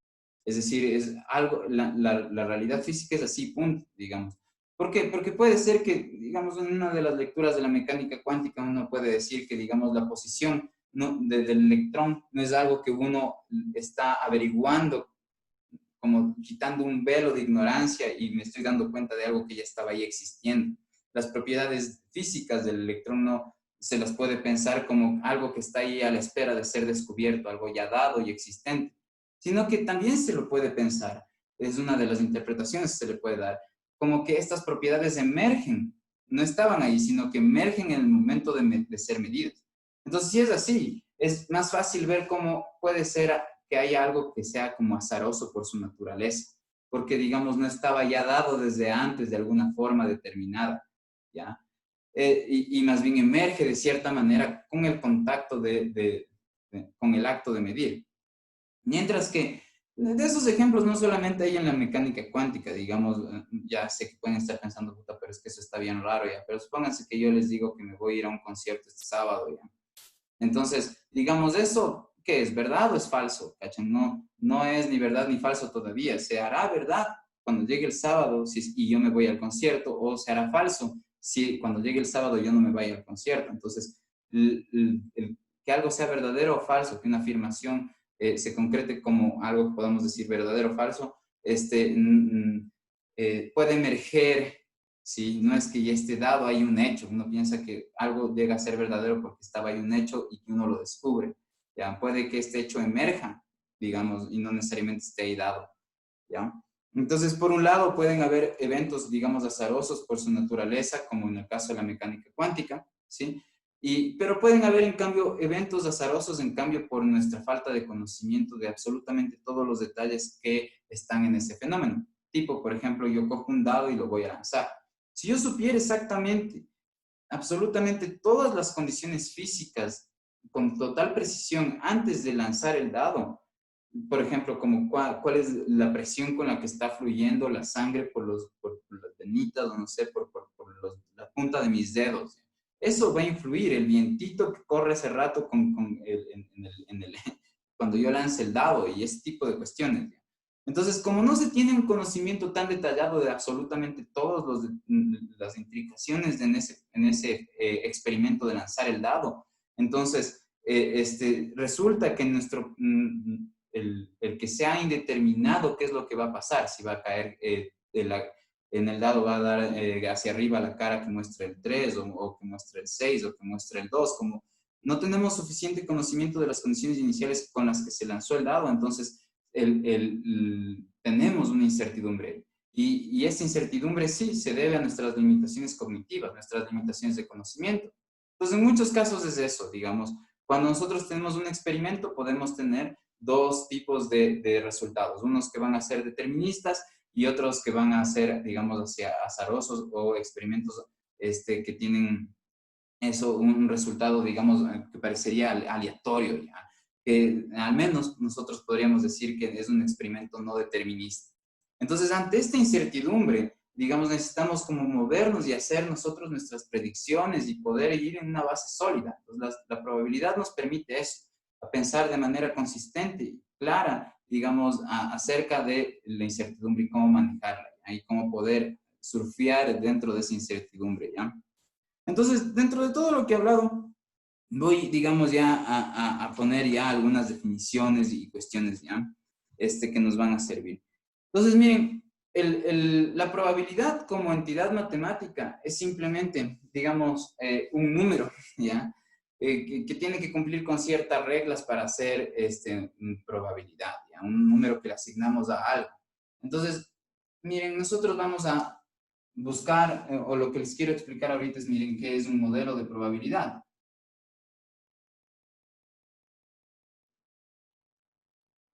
Es decir, es algo, la realidad física es así, punto, digamos. ¿Por qué? Porque puede ser que, digamos, en una de las lecturas de la mecánica cuántica uno puede decir que, digamos, la posición del electrón no es algo que uno está averiguando, como quitando un velo de ignorancia y me estoy dando cuenta de algo que ya estaba ahí existiendo. Las propiedades físicas del electrón no se las puede pensar como algo que está ahí a la espera de ser descubierto, algo ya dado y existente, sino que también se lo puede pensar, es una de las interpretaciones que se le puede dar, como que estas propiedades emergen, no estaban ahí, sino que emergen en el momento de ser medidas. Entonces, si es así, es más fácil ver cómo puede ser que haya algo que sea como azaroso por su naturaleza, porque digamos no estaba ya dado desde antes de alguna forma determinada, ¿ya? Y más bien emerge de cierta manera con el contacto con el acto de medir. Mientras que de esos ejemplos no solamente hay en la mecánica cuántica, digamos, ya sé que pueden estar pensando, puta, pero es que eso está bien raro ya, pero supónganse que yo les digo que me voy a ir a un concierto este sábado ya. Entonces, digamos, ¿eso qué es? ¿Verdad o es falso? ¿Cachan? No, no es ni verdad ni falso todavía. Se hará verdad cuando llegue el sábado y yo me voy al concierto, o se hará falso si cuando llegue el sábado yo no me vaya al concierto. Entonces, que algo sea verdadero o falso, que una afirmación se concrete como algo que podamos decir verdadero o falso, puede emerger. Sí, no es que ya esté dado ahí un hecho, uno piensa que algo llega a ser verdadero porque estaba ahí un hecho y que uno lo descubre. Ya puede que este hecho emerja, digamos, y no necesariamente esté ahí dado. ¿Ya? Entonces, por un lado, pueden haber eventos, digamos, azarosos por su naturaleza, como en el caso de la mecánica cuántica, ¿sí? Pero pueden haber, en cambio, eventos azarosos, en cambio, por nuestra falta de conocimiento de absolutamente todos los detalles que están en ese fenómeno. Tipo, por ejemplo, yo cojo un dado y lo voy a lanzar. Si yo supiera exactamente, absolutamente todas las condiciones físicas con total precisión antes de lanzar el dado, por ejemplo, como cuál es la presión con la que está fluyendo la sangre por las venitas, o no sé, la punta de mis dedos. Eso va a influir, el vientito que corre hace rato cuando yo lance el dado y ese tipo de cuestiones. Entonces, como no se tiene un conocimiento tan detallado de absolutamente todas las implicaciones en ese experimento de lanzar el dado, entonces resulta que el que sea indeterminado qué es lo que va a pasar, si va a caer en el dado va a dar hacia arriba la cara que muestra el 3 o que muestra el 6 o que muestra el 2, como no tenemos suficiente conocimiento de las condiciones iniciales con las que se lanzó el dado, entonces tenemos una incertidumbre. Y esa incertidumbre sí se debe a nuestras limitaciones cognitivas, nuestras limitaciones de conocimiento. Entonces, en muchos casos es eso, digamos. Cuando nosotros tenemos un experimento, podemos tener dos tipos de resultados. Unos que van a ser deterministas y otros que van a ser, digamos, hacia azarosos o experimentos que tienen eso, un resultado, digamos, que parecería aleatorio, ¿ya? Que al menos nosotros podríamos decir que es un experimento no determinista. Entonces, ante esta incertidumbre, digamos, necesitamos como movernos y hacer nosotros nuestras predicciones y poder ir en una base sólida. Entonces, la probabilidad nos permite eso, a pensar de manera consistente y clara, digamos, acerca de la incertidumbre y cómo manejarla, ¿ya? Y cómo poder surfear dentro de esa incertidumbre, ¿ya? Entonces, dentro de todo lo que he hablado, voy, digamos, ya a poner ya algunas definiciones y cuestiones, ¿ya? Que nos van a servir. Entonces, miren, la probabilidad como entidad matemática es simplemente, digamos, un número, ¿ya? Que tiene que cumplir con ciertas reglas para hacer probabilidad, ¿ya? Un número que le asignamos a algo. Entonces, miren, nosotros vamos a buscar, o lo que les quiero explicar ahorita es, miren, qué es un modelo de probabilidad.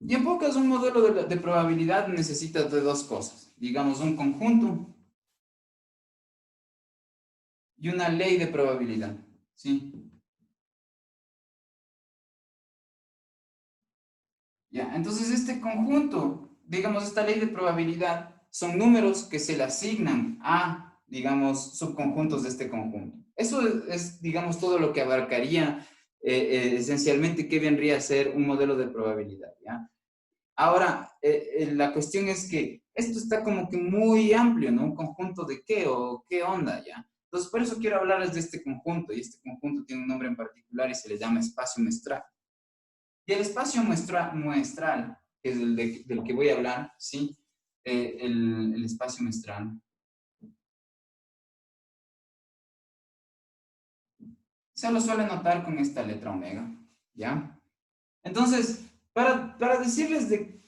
Y en pocas, un modelo de probabilidad necesita de dos cosas, digamos, un conjunto y una ley de probabilidad, ¿sí? Ya, entonces este conjunto, digamos, esta ley de probabilidad, son números que se le asignan a, digamos, subconjuntos de este conjunto. Eso es digamos, todo lo que abarcaría esencialmente qué vendría a ser un modelo de probabilidad, ¿ya? Ahora, la cuestión es que esto está como que muy amplio, ¿no? ¿Un conjunto de qué o qué onda, ya? Entonces, por eso quiero hablarles de este conjunto, y este conjunto tiene un nombre en particular y se le llama espacio muestral. Y el espacio muestral, que es del que voy a hablar, ¿sí? El espacio muestral, se lo suele notar con esta letra omega, ¿ya? Entonces, para decirles de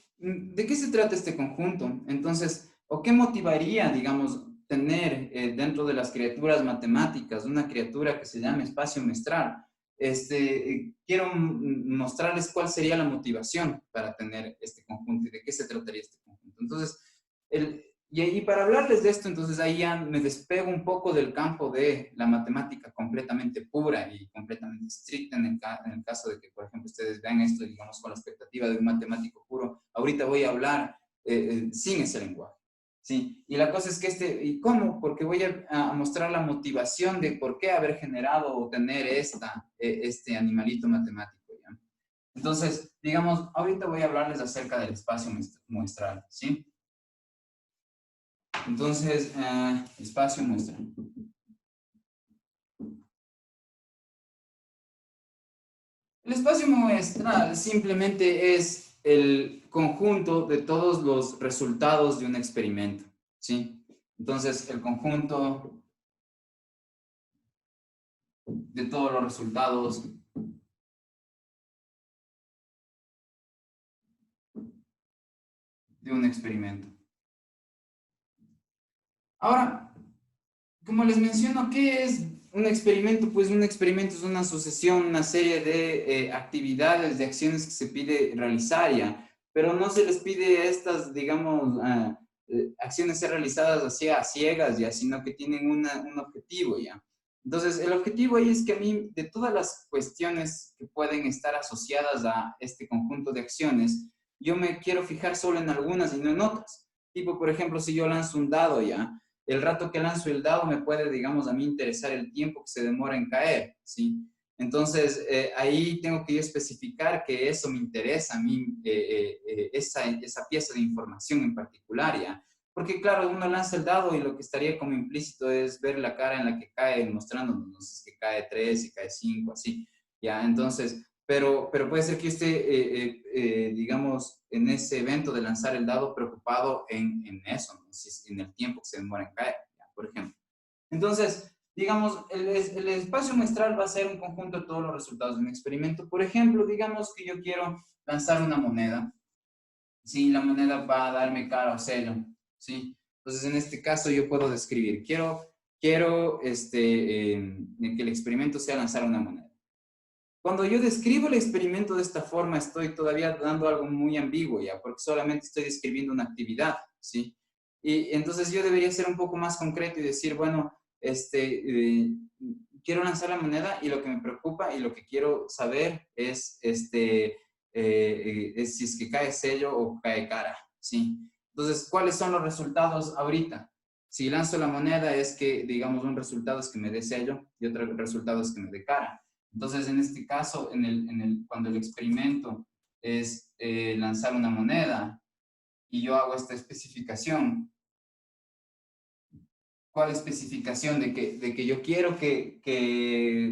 qué se trata este conjunto, entonces, o qué motivaría, digamos, tener dentro de las criaturas matemáticas una criatura que se llame espacio muestral, quiero mostrarles cuál sería la motivación para tener este conjunto y de qué se trataría este conjunto. Entonces, y para hablarles de esto, entonces ahí ya me despego un poco del campo de la matemática completamente pura y completamente estricta en el caso de que, por ejemplo, ustedes vean esto, digamos, con la expectativa de un matemático puro. Ahorita voy a hablar sin ese lenguaje. Sí, y la cosa es que ¿y cómo? Porque voy a mostrar la motivación de por qué haber generado o tener este animalito matemático, ¿ya? Entonces, digamos, ahorita voy a hablarles acerca del espacio muestral, ¿sí? Entonces, espacio muestral. El espacio muestral simplemente es el conjunto de todos los resultados de un experimento, ¿sí? Entonces, el conjunto de todos los resultados de un experimento. Ahora, como les menciono, ¿qué es un experimento? Pues un experimento es una sucesión, una serie de actividades, de acciones que se pide realizar ya, pero no se les pide estas, digamos, acciones ser realizadas así a ciegas ya, sino que tienen un objetivo ya. Entonces, el objetivo ahí es que a mí, de todas las cuestiones que pueden estar asociadas a este conjunto de acciones, yo me quiero fijar solo en algunas y no en otras. Tipo, por ejemplo, si yo lanzo un dado ya, el rato que lanzo el dado me puede, digamos, a mí interesar el tiempo que se demora en caer, ¿sí? Entonces, ahí tengo que yo especificar que eso me interesa a mí, esa pieza de información en particular, ¿ya? Porque, claro, uno lanza el dado y lo que estaría como implícito es ver la cara en la que cae, mostrándonos, no sé, que cae 3, si cae 5, así, ¿ya? Entonces, pero puede ser que usted, digamos, en ese evento de lanzar el dado preocupado en eso, ¿no? En el tiempo que se demora en caer, ¿ya? Por ejemplo. Entonces, digamos, el espacio muestral va a ser un conjunto de todos los resultados de un experimento. Por ejemplo, digamos que yo quiero lanzar una moneda. Sí, la moneda va a darme cara o sello, ¿sí? Entonces, en este caso yo puedo describir, quiero que el experimento sea lanzar una moneda. Cuando yo describo el experimento de esta forma, estoy todavía dando algo muy ambiguo ya, porque solamente estoy describiendo una actividad, ¿sí? Y entonces yo debería ser un poco más concreto y decir, bueno, quiero lanzar la moneda y lo que me preocupa y lo que quiero saber es si es que cae sello o cae cara, ¿sí? Entonces, ¿cuáles son los resultados ahorita? Si lanzo la moneda es que, digamos, un resultado es que me dé sello y otro resultado es que me dé cara. Entonces, en este caso, cuando el experimento es lanzar una moneda y yo hago esta especificación. ¿Cuál especificación? De que yo quiero que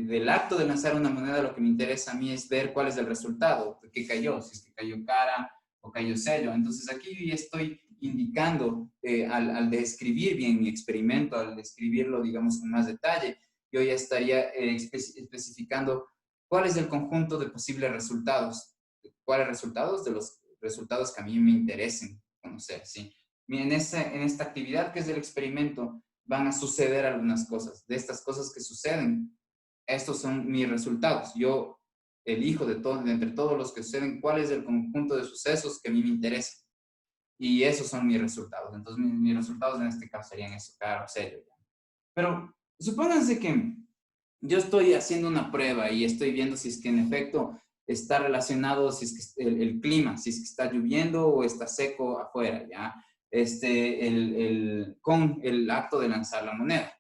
del acto de lanzar una moneda lo que me interesa a mí es ver cuál es el resultado, qué cayó, si es que cayó cara o cayó sello. Entonces aquí yo ya estoy indicando, al describir bien mi experimento, al describirlo, digamos, con más detalle, yo ya estaría especificando cuál es el conjunto de posibles resultados. ¿Cuáles resultados? De los resultados que a mí me interesen conocer, ¿sí? En esta actividad que es el experimento, van a suceder algunas cosas. De estas cosas que suceden, estos son mis resultados. Yo elijo de entre todos los que suceden cuál es el conjunto de sucesos que a mí me interesa. Y esos son mis resultados. Entonces, mis resultados en este caso serían eso, claro, serio. Pero supónganse que yo estoy haciendo una prueba y estoy viendo si es que en efecto está relacionado, si es que el clima, si es que está lloviendo o está seco afuera, ¿ya? Con el acto de lanzar la moneda.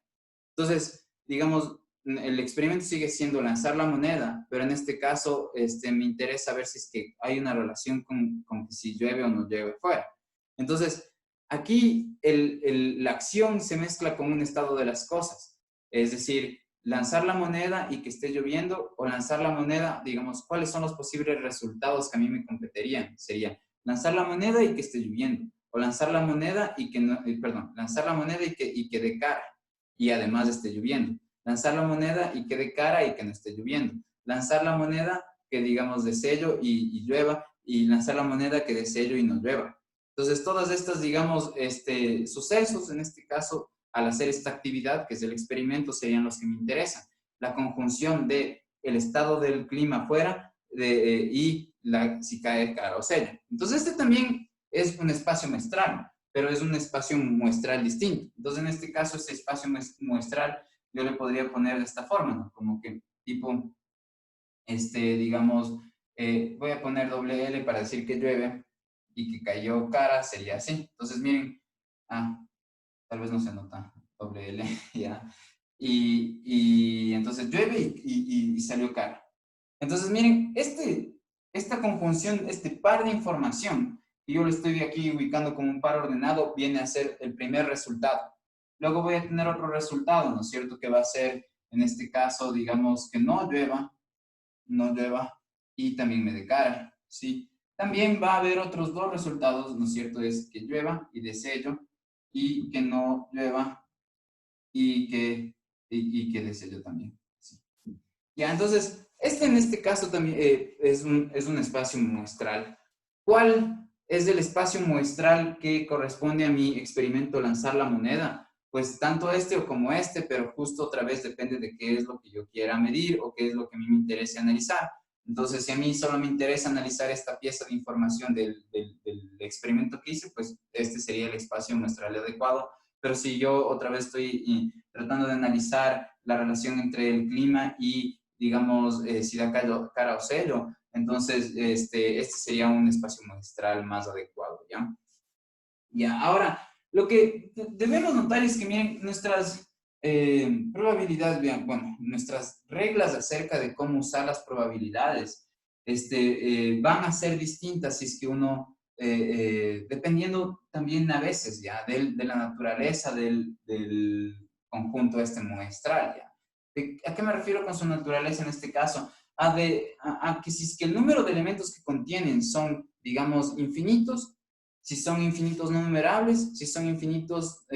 Entonces, digamos, el experimento sigue siendo lanzar la moneda, pero en este caso me interesa ver si es que hay una relación con si llueve o no llueve fuera. Entonces, aquí la acción se mezcla con un estado de las cosas. Es decir, lanzar la moneda y que esté lloviendo, o lanzar la moneda, digamos, ¿cuáles son los posibles resultados que a mí me competirían? Sería lanzar la moneda y que esté lloviendo, o lanzar la moneda y que no, perdón, lanzar la moneda y que dé cara y además esté lloviendo. Lanzar la moneda y que dé cara y que no esté lloviendo. Lanzar la moneda que digamos de sello y llueva, y lanzar la moneda que de sello y no llueva. Entonces, todas estas, digamos, sucesos, en este caso, al hacer esta actividad, que es el experimento, serían los que me interesan. La conjunción de el estado del clima afuera y si cae cara o sello. Entonces, este también es un espacio muestral, pero es un espacio muestral distinto. Entonces, en este caso, ese espacio muestral yo le podría poner de esta forma, ¿no? Como que tipo, digamos, voy a poner doble L para decir que llueve y que cayó cara, sería así. Entonces, miren, tal vez no se nota, doble L, ya. Y entonces llueve y salió cara. Entonces, miren, esta conjunción, este par de información que yo lo estoy aquí ubicando como un par ordenado, viene a ser el primer resultado. Luego voy a tener otro resultado, ¿no es cierto? Que va a ser, en este caso, digamos, que no llueva y también me dé cara, ¿sí? También va a haber otros dos resultados, ¿no es cierto? Es que llueva y de sello, y que no llueva y que de sello también, ¿sí? Ya, entonces, en este caso también es un espacio muestral. ¿Cuál es el espacio muestral que corresponde a mi experimento lanzar la moneda? Pues tanto este o como este, pero justo otra vez depende de qué es lo que yo quiera medir o qué es lo que a mí me interese analizar. Entonces, si a mí solo me interesa analizar esta pieza de información del experimento que hice, pues este sería el espacio muestral adecuado. Pero si yo otra vez estoy tratando de analizar la relación entre el clima y digamos, si da cara o sello, entonces este sería un espacio muestral más adecuado, ¿ya? Ya, ahora, lo que debemos notar es que, miren, nuestras probabilidades, bueno, nuestras reglas acerca de cómo usar las probabilidades van a ser distintas si es que uno, dependiendo también a veces, ¿ya? De la naturaleza del conjunto muestral, ¿ya? ¿A qué me refiero con su naturaleza en este caso? A que si es que el número de elementos que contienen son, digamos, infinitos, si son infinitos no numerables, si son infinitos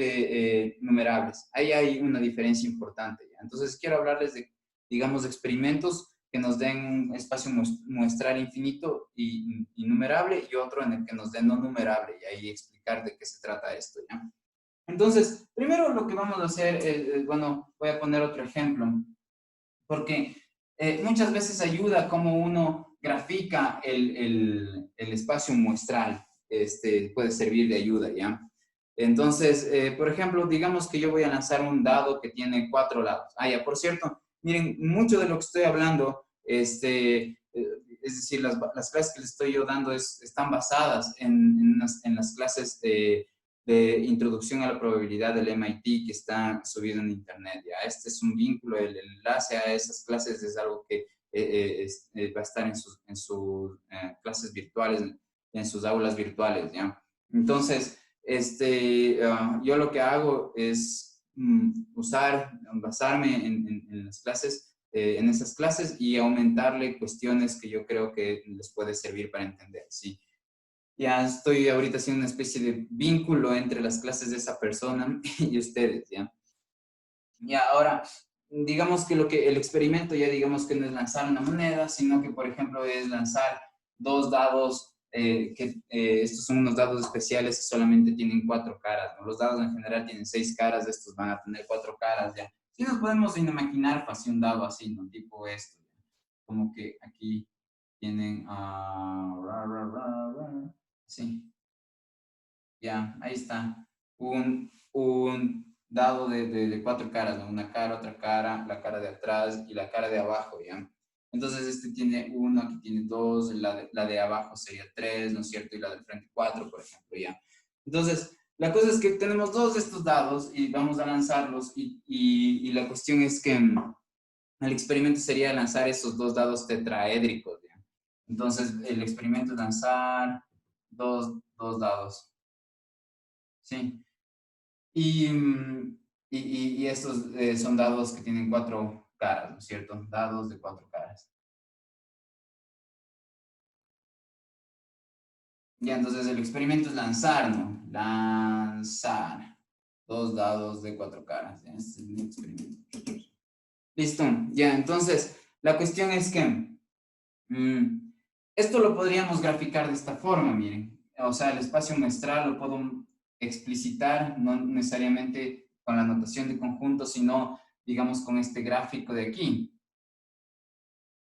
numerables. Ahí hay una diferencia importante, ¿ya? Entonces, quiero hablarles de, digamos, experimentos que nos den un espacio muestral infinito y numerable, y otro en el que nos den no numerable, y ahí explicar de qué se trata esto, ¿ya? Entonces, primero lo que vamos a hacer, bueno, voy a poner otro ejemplo, porque muchas veces ayuda cómo uno grafica el espacio muestral, puede servir de ayuda, ¿ya? Entonces, por ejemplo, digamos que yo voy a lanzar un dado que tiene 4 lados. Ya, por cierto, miren, mucho de lo que estoy hablando, es decir, las clases que les estoy yo dando están basadas en las clases de introducción a la probabilidad del MIT que está subido en internet. Ya, este es un vínculo, el enlace a esas clases es algo que va a estar en sus clases virtuales, en sus aulas virtuales, ¿ya? Entonces, yo lo que hago es basarme en las clases, en esas clases y aumentarle cuestiones que yo creo que les puede servir para entender, ¿sí? Ya estoy ahorita haciendo una especie de vínculo entre las clases de esa persona y ustedes, ¿ya? Ya, ahora, digamos que el experimento ya digamos que no es lanzar una moneda, sino que, por ejemplo, es lanzar dos dados, estos son unos dados especiales que solamente tienen 4 caras, ¿no? Los dados en general tienen 6 caras, estos van a tener 4 caras, ¿ya? Sí nos podemos imaginar fácil un dado así, ¿no? Tipo esto, ¿ya? Como que aquí tienen, sí, ya, ahí está. Un dado de 4 caras, ¿no? Una cara, otra cara, la cara de atrás y la cara de abajo, ¿ya? Entonces este tiene 1, aquí tiene 2, la de abajo sería 3, ¿no es cierto? Y la del frente 4, por ejemplo, ¿ya? Entonces, la cosa es que tenemos 2 de estos dados y vamos a lanzarlos y la cuestión es que el experimento sería lanzar esos 2 dados tetraédricos, ¿ya? Entonces, el experimento es lanzar dos dados. Sí. Y estos son dados que tienen 4 caras, ¿no es cierto? Dados de 4 caras. Ya, entonces el experimento es lanzar, ¿no? Lanzar 2 dados de 4 caras. Ya, este es el experimento. Listo. Ya, entonces, la cuestión es que esto lo podríamos graficar de esta forma, miren. O sea, el espacio muestral lo puedo explicitar, no necesariamente con la notación de conjunto, sino, digamos, con este gráfico de aquí.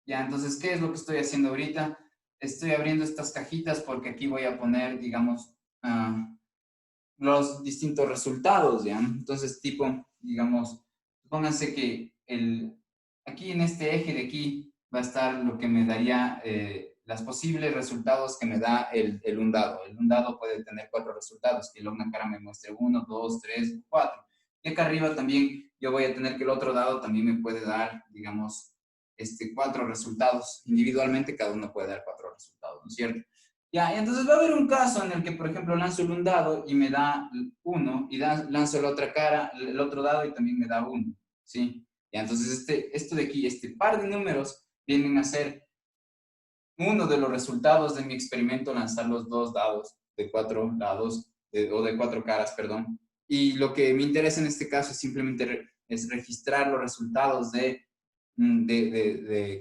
Ya, entonces, ¿qué es lo que estoy haciendo ahorita? Estoy abriendo estas cajitas porque aquí voy a poner, digamos, los distintos resultados, ¿ya? Entonces, tipo, digamos, pónganse que aquí en este eje de aquí va a estar lo que me daría los posibles resultados que me da un dado. Un dado puede tener 4 resultados, que una cara me muestre 1, 2, 3, 4. Y acá arriba también yo voy a tener que el otro dado también me puede dar, digamos, 4 resultados. Individualmente cada uno puede dar 4 resultados, ¿no es cierto? Ya, entonces va a haber un caso en el que, por ejemplo, lanzo un dado y me da 1, y lanzo la otra cara, el otro dado y también me da 1, ¿sí? Ya, entonces esto de aquí, este par de números, vienen a ser uno de los resultados de mi experimento, lanzar los 2 dados de 4 lados, o de 4 caras, perdón. Y lo que me interesa en este caso es simplemente es registrar los resultados que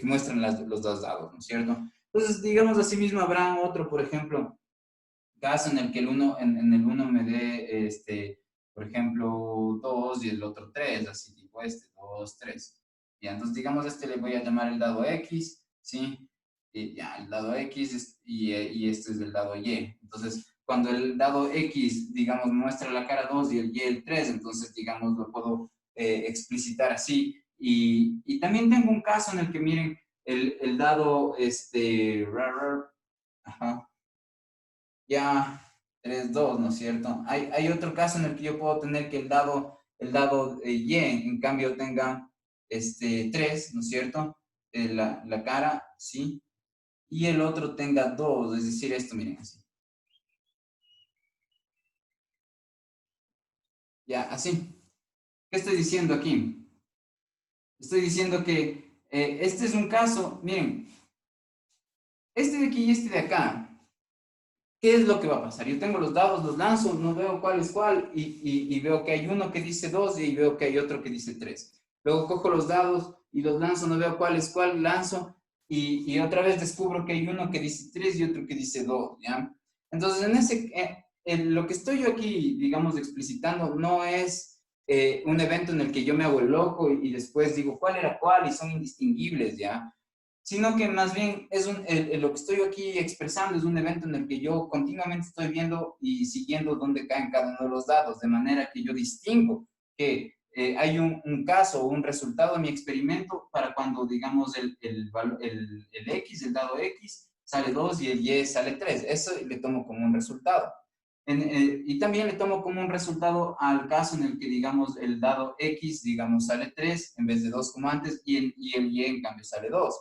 muestran los 2 dados, ¿no es cierto? Entonces, digamos, así mismo habrá otro, por ejemplo, caso en el que en el uno me dé, por ejemplo, 2 y el otro 3, así tipo 2, 3. Ya, entonces, digamos, le voy a llamar el dado X, ¿sí? Y ya, el dado X y este es el dado Y. Entonces, cuando el dado X, digamos, muestra la cara 2 y el Y el 3, entonces, digamos, lo puedo explicitar así. Y también tengo un caso en el que, miren, el dado, ajá, ya 3 2, ¿no es cierto? Hay otro caso en el que yo puedo tener que el dado Y, en cambio, tenga 3, ¿no es cierto? La cara, ¿sí? Y el otro tenga 2, es decir, esto, miren, así. Ya, así. ¿Qué estoy diciendo aquí? Estoy diciendo que este es un caso, miren, este de aquí y este de acá. ¿Qué es lo que va a pasar? Yo tengo los dados, los lanzo, no veo cuál es cuál y veo que hay uno que dice 2 y veo que hay otro que dice 3. Luego cojo los dados y los lanzo, no veo cuál es cuál, lanzo y otra vez descubro que hay uno que dice 3 y otro que dice 2, ¿ya? Entonces, lo que estoy yo aquí, digamos, explicitando no es un evento en el que yo me hago el loco y después digo cuál era cuál y son indistinguibles, ¿ya? Sino que más bien lo que estoy aquí expresando es un evento en el que yo continuamente estoy viendo y siguiendo dónde caen cada uno de los dados, de manera que yo distingo que hay un caso o un resultado en mi experimento para cuando, digamos, el X, el dado X, sale 2 y el Y sale 3. Eso le tomo como un resultado. Y también le tomo como un resultado al caso en el que, digamos, el dado X, digamos, sale 3 en vez de 2 como antes y el Y, en cambio, sale 2.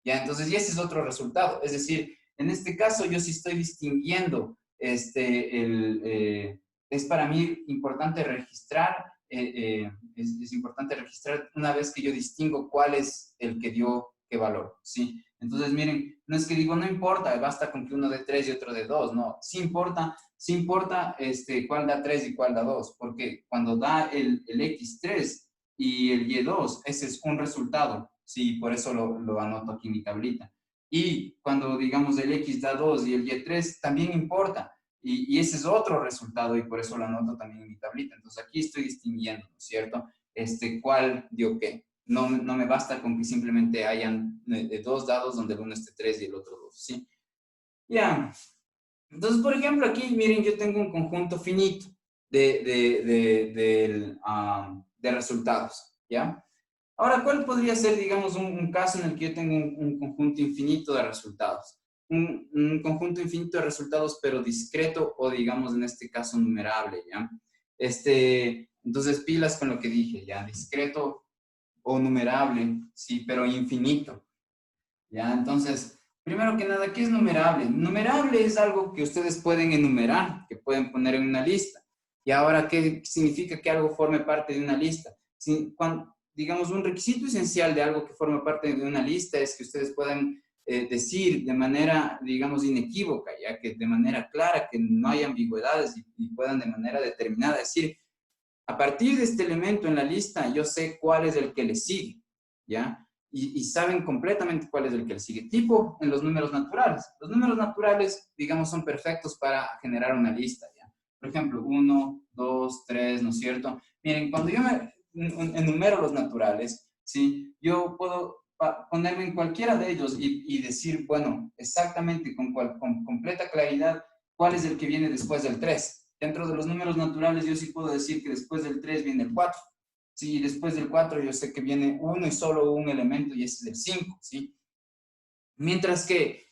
¿ya? Entonces, y ese es otro resultado. Es decir, en este caso yo sí estoy distinguiendo, es para mí importante registrar, es importante registrar una vez que yo distingo cuál es el que dio qué valor, ¿sí? Entonces, miren, no es que digo, no importa, basta con que uno dé 3 y otro dé 2, no, sí importa cuál da 3 y cuál da 2, porque cuando da el X3 y el Y2, ese es un resultado, sí, por eso lo anoto aquí en mi tablita. Y cuando, digamos, el X da 2 y el Y3 también importa, y ese es otro resultado y por eso lo anoto también en mi tablita. Entonces aquí estoy distinguiendo, ¿no es cierto? ¿Cuál dio qué? No, no me basta con que simplemente hayan dos dados donde el uno esté 3 y el otro 2, ¿sí? Ya. Entonces, por ejemplo, aquí, miren, yo tengo un conjunto finito de resultados, ¿ya? Ahora, ¿cuál podría ser, digamos, un caso en el que yo tengo un conjunto infinito de resultados? Un conjunto infinito de resultados, pero discreto o, digamos, en este caso, numerable, ¿ya? Entonces, pilas con lo que dije, ¿ya? Discreto o numerable, sí, pero infinito, ¿ya? Entonces, primero que nada, ¿qué es numerable? Numerable es algo que ustedes pueden enumerar, que pueden poner en una lista. Y ahora, ¿qué significa que algo forme parte de una lista? Digamos, un requisito esencial de algo que forma parte de una lista es que ustedes puedan decir de manera, digamos, inequívoca, ya que de manera clara, que no hay ambigüedades y puedan de manera determinada decir, a partir de este elemento en la lista, yo sé cuál es el que le sigue, ¿ya? Y saben completamente cuál es el que le sigue. Tipo en los números naturales. Los números naturales, digamos, son perfectos para generar una lista, ¿ya? Por ejemplo, 1, 2, 3, ¿no es cierto? Miren, cuando yo me enumero los naturales, ¿sí? Yo puedo ponerme en cualquiera de ellos y decir, bueno, exactamente con completa claridad cuál es el que viene después del 3. Dentro de los números naturales yo sí puedo decir que después del 3 viene el 4. Sí, después del 4 yo sé que viene uno y solo un elemento y ese es el 5, ¿sí? Mientras que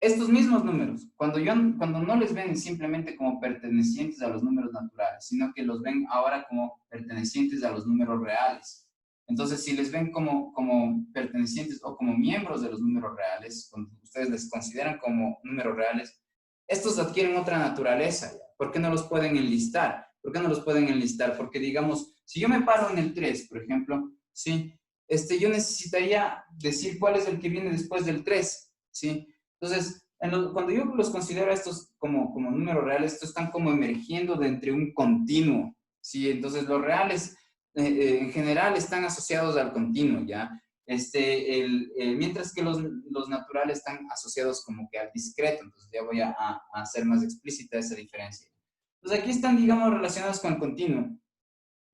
estos mismos números, cuando no les ven simplemente como pertenecientes a los números naturales, sino que los ven ahora como pertenecientes a los números reales. Entonces, si les ven como pertenecientes o como miembros de los números reales, cuando ustedes les consideran como números reales, estos adquieren otra naturaleza. ¿Ya? ¿Por qué no los pueden enlistar? ¿Por qué no los pueden enlistar? Porque, digamos, si yo me paro en el 3, por ejemplo, ¿sí? Yo necesitaría decir cuál es el que viene después del 3, ¿sí? Entonces, cuando yo los considero estos como números reales, estos están como emergiendo de entre un continuo, ¿sí? Entonces, los reales en general están asociados al continuo, ¿ya? Mientras que los naturales están asociados como que al discreto, entonces ya voy a hacer más explícita esa diferencia. Entonces, aquí están, digamos, relacionados con el continuo.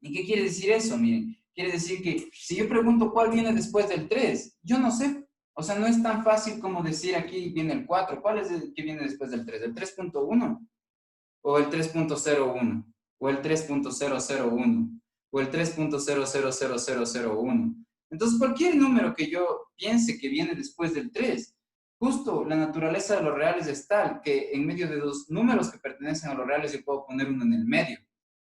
¿Y qué quiere decir eso? Miren, quiere decir que si yo pregunto cuál viene después del 3, yo no sé. O sea, no es tan fácil como decir aquí viene el 4. ¿Cuál es el que viene después del 3? ¿El 3.1? ¿O el 3.01? ¿O el 3.001? ¿O el 3.0000001? Entonces, cualquier número que yo piense que viene después del 3, justo la naturaleza de los reales es tal que en medio de dos números que pertenecen a los reales yo puedo poner uno en el medio.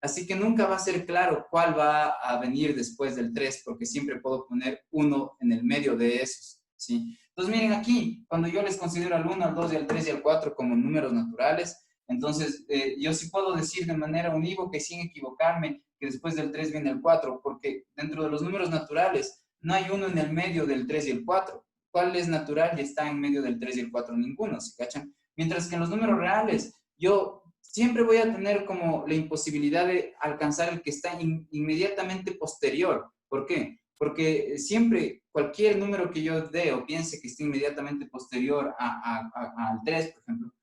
Así que nunca va a ser claro cuál va a venir después del 3, porque siempre puedo poner uno en el medio de esos, ¿sí? Entonces, miren aquí, cuando yo les considero al 1, al 2 y al 3 y al 4 como números naturales, entonces yo sí puedo decir de manera unívoca y sin equivocarme que después del 3 viene el 4, porque dentro de los números naturales no hay uno en el medio del 3 y el 4. ¿Cuál es natural y está en medio del 3 y el 4? Ninguno, ¿se cachan? Mientras que en los números reales, yo siempre voy a tener como la imposibilidad de alcanzar el que está inmediatamente posterior. ¿Por qué? Porque siempre cualquier número que yo dé o piense que esté inmediatamente posterior al 3, por ejemplo,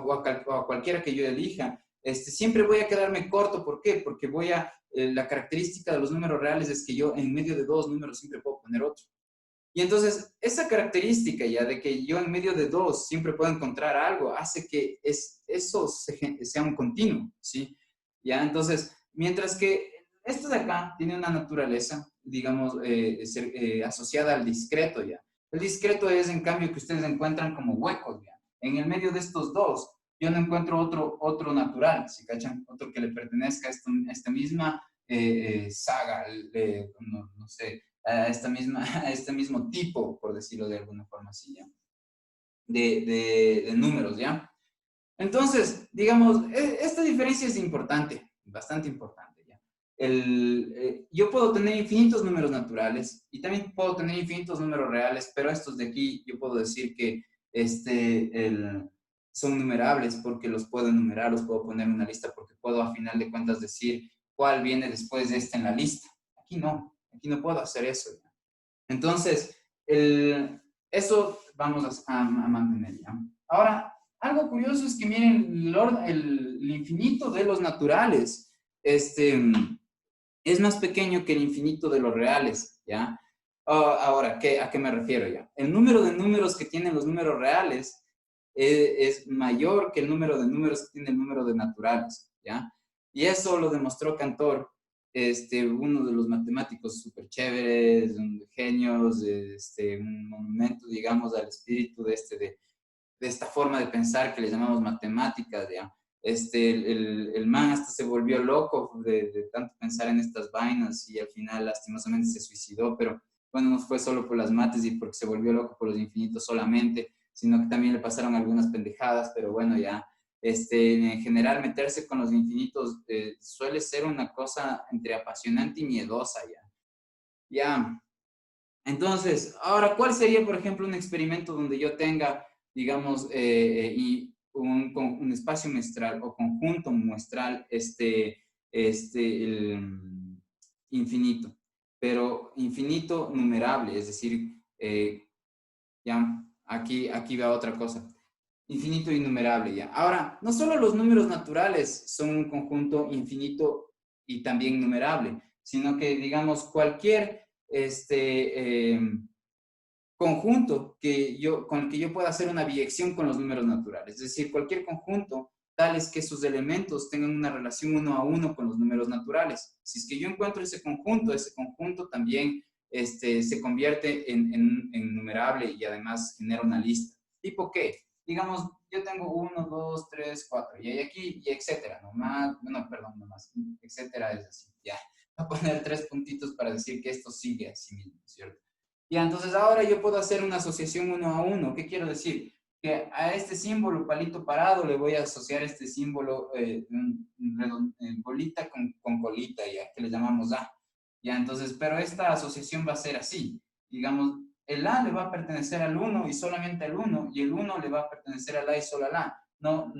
o a cualquiera que yo elija, siempre voy a quedarme corto. ¿Por qué? Porque la característica de los números reales es que yo en medio de dos números siempre puedo poner otro. Y entonces, esa característica ya de que yo en medio de dos siempre puedo encontrar algo, hace que eso sea un continuo, ¿sí? Ya, entonces, mientras que esto de acá tiene una naturaleza, digamos, asociada al discreto, ya. El discreto es, en cambio, que ustedes encuentran como huecos, ya. En el medio de estos dos, yo no encuentro otro natural, ¿sí cachan? Otro que le pertenezca a esta misma saga, no sé, a esta misma, a este mismo tipo, por decirlo de alguna forma así, ¿ya? De números, ¿ya? Entonces, digamos, esta diferencia es importante, bastante importante, ¿ya? Yo puedo tener infinitos números naturales y también puedo tener infinitos números reales, pero estos de aquí yo puedo decir que son numerables porque los puedo enumerar, los puedo poner en una lista porque puedo a final de cuentas decir cuál viene después de este en la lista. Aquí no puedo hacer eso, ¿ya? Entonces, eso vamos a mantener, ¿ya? Ahora, algo curioso es que miren, el infinito de los naturales es más pequeño que el infinito de los reales, ¿ya? Ahora, ¿a qué me refiero ya? El número de números que tienen los números reales es mayor que el número de números que tiene el número de naturales, ¿ya? Y eso lo demostró Cantor, uno de los matemáticos súper chéveres, genios, un monumento, digamos, al espíritu de esta forma de pensar que le llamamos matemáticas, ¿ya? El man hasta se volvió loco de tanto pensar en estas vainas y al final lastimosamente se suicidó, pero bueno, no fue solo por las mates y porque se volvió loco por los infinitos solamente, sino que también le pasaron algunas pendejadas, pero bueno, ya, en general meterse con los infinitos suele ser una cosa entre apasionante y miedosa, ya. Ya, entonces, ahora, ¿cuál sería, por ejemplo, un experimento donde yo tenga, digamos, y un espacio muestral o conjunto muestral, infinito, pero infinito numerable, es decir, ya, aquí va otra cosa, infinito innumerable, ya. Ahora, no solo los números naturales son un conjunto infinito y también numerable, sino que, digamos, cualquier, conjunto con el que yo pueda hacer una biyección con los números naturales. Es decir, cualquier conjunto tales que sus elementos tengan una relación uno a uno con los números naturales. Si es que yo encuentro ese conjunto también se convierte en numerable y además genera una lista. ¿Tipo qué? Digamos, yo tengo 1, 2, 3, 4, y hay aquí, y etcétera, nomás, no, perdón, nomás, etcétera es así, ya. Voy a poner 3 puntitos para decir que esto sigue así mismo, ¿cierto? Ya, entonces ahora yo puedo hacer una asociación uno a uno. ¿Qué quiero decir? Que a este símbolo palito parado le voy a asociar este símbolo bolita con colita, ya, que le llamamos A. Ya, entonces, pero esta asociación va a ser así. Digamos, el A le va a pertenecer al 1 y solamente al 1, y el 1 le va a pertenecer al A y solo al A. No,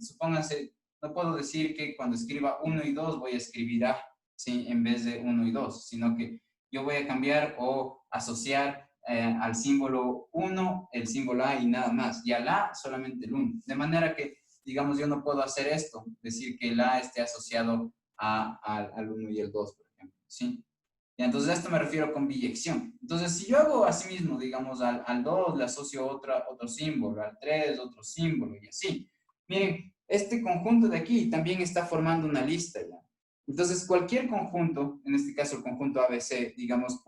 supónganse, no puedo decir que cuando escriba 1 y 2 voy a escribir A, ¿sí? En vez de 1 y 2, sino que yo voy a cambiar o asociar al símbolo 1 el símbolo A y nada más, y al A solamente el 1. De manera que, digamos, yo no puedo hacer esto, decir que el A esté asociado al 1 y el 2, por ejemplo, ¿sí? Y entonces a esto me refiero con biyección. Entonces, si yo hago así mismo, digamos, al 2 le asocio otro símbolo, al 3 otro símbolo y así. Miren, este conjunto de aquí también está formando una lista ya. Entonces, cualquier conjunto, en este caso el conjunto ABC, digamos,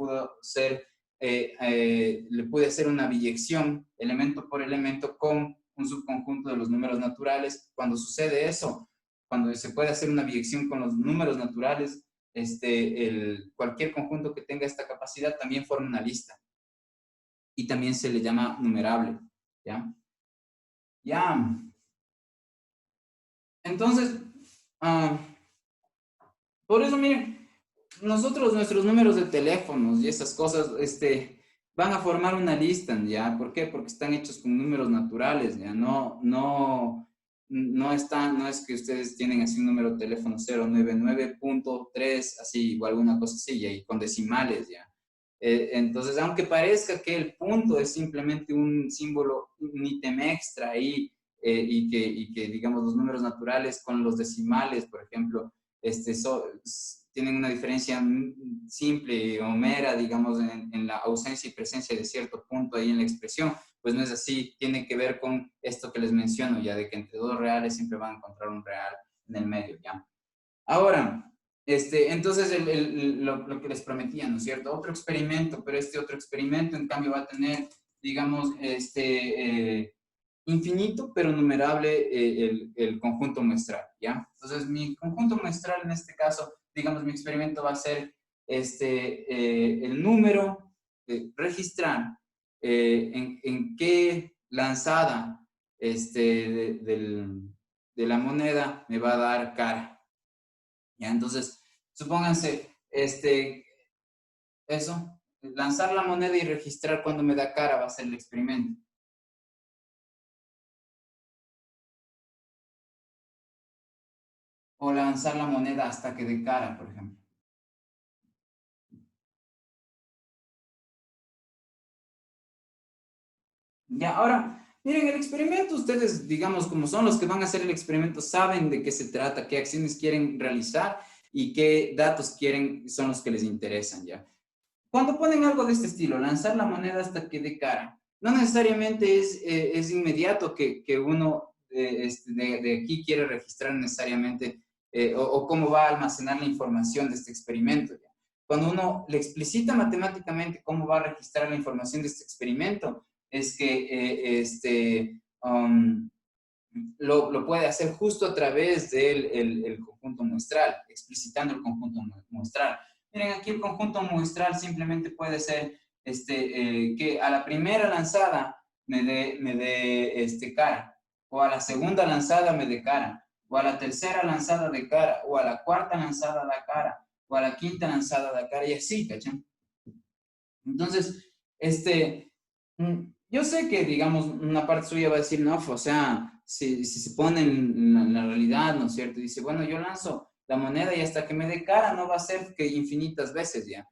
le pude hacer una biyección, elemento por elemento, con un subconjunto de los números naturales. Cuando sucede eso, cuando se puede hacer una biyección con los números naturales, cualquier conjunto que tenga esta capacidad también forma una lista. Y también se le llama numerable, ¿ya? Ya. Entonces, por eso, miren, nuestros números de teléfonos y esas cosas, van a formar una lista, ¿ya? ¿Por qué? Porque están hechos con números naturales, ¿ya? No es que ustedes tienen así un número de teléfono 099.3, así, o alguna cosa así, ¿ya? Y con decimales, ¿ya? Entonces, aunque parezca que el punto es simplemente un símbolo, un ítem extra ahí, y que, digamos, los números naturales con los decimales, por ejemplo, tienen una diferencia simple o mera, digamos, en la ausencia y presencia de cierto punto ahí en la expresión, pues no es así, tiene que ver con esto que les menciono, ya de que entre dos reales siempre van a encontrar un real en el medio, ¿ya? Ahora, entonces lo que les prometía, ¿no es cierto? Otro experimento, pero este otro experimento en cambio va a tener, digamos, infinito, pero numerable el conjunto muestral, ¿ya? Entonces, mi conjunto muestral en este caso, digamos, mi experimento va a ser el número, registrar en qué lanzada de la moneda me va a dar cara. ¿Ya? Entonces, supónganse, eso, lanzar la moneda y registrar cuando me da cara va a ser el experimento. O lanzar la moneda hasta que dé cara, por ejemplo. Ya, ahora, miren, el experimento, ustedes, digamos, como son los que van a hacer el experimento, saben de qué se trata, qué acciones quieren realizar y qué datos quieren, son los que les interesan, ¿ya? Cuando ponen algo de este estilo, lanzar la moneda hasta que dé cara, no necesariamente es inmediato que uno de aquí quiere registrar necesariamente o cómo va a almacenar la información de este experimento, ¿ya? Cuando uno le explicita matemáticamente cómo va a registrar la información de este experimento, es que lo puede hacer justo a través del el conjunto muestral, explicitando el conjunto muestral. Miren, aquí el conjunto muestral simplemente puede ser que a la primera lanzada me dé cara, o a la segunda lanzada me dé cara, o a la tercera lanzada de cara, o a la cuarta lanzada da cara, o a la quinta lanzada da cara, y así, ¿cachan? Entonces, yo sé que, digamos, una parte suya va a decir, no, o sea, si se pone en la realidad, ¿no es cierto? Dice, bueno, yo lanzo la moneda y hasta que me dé cara no va a ser que infinitas veces ya.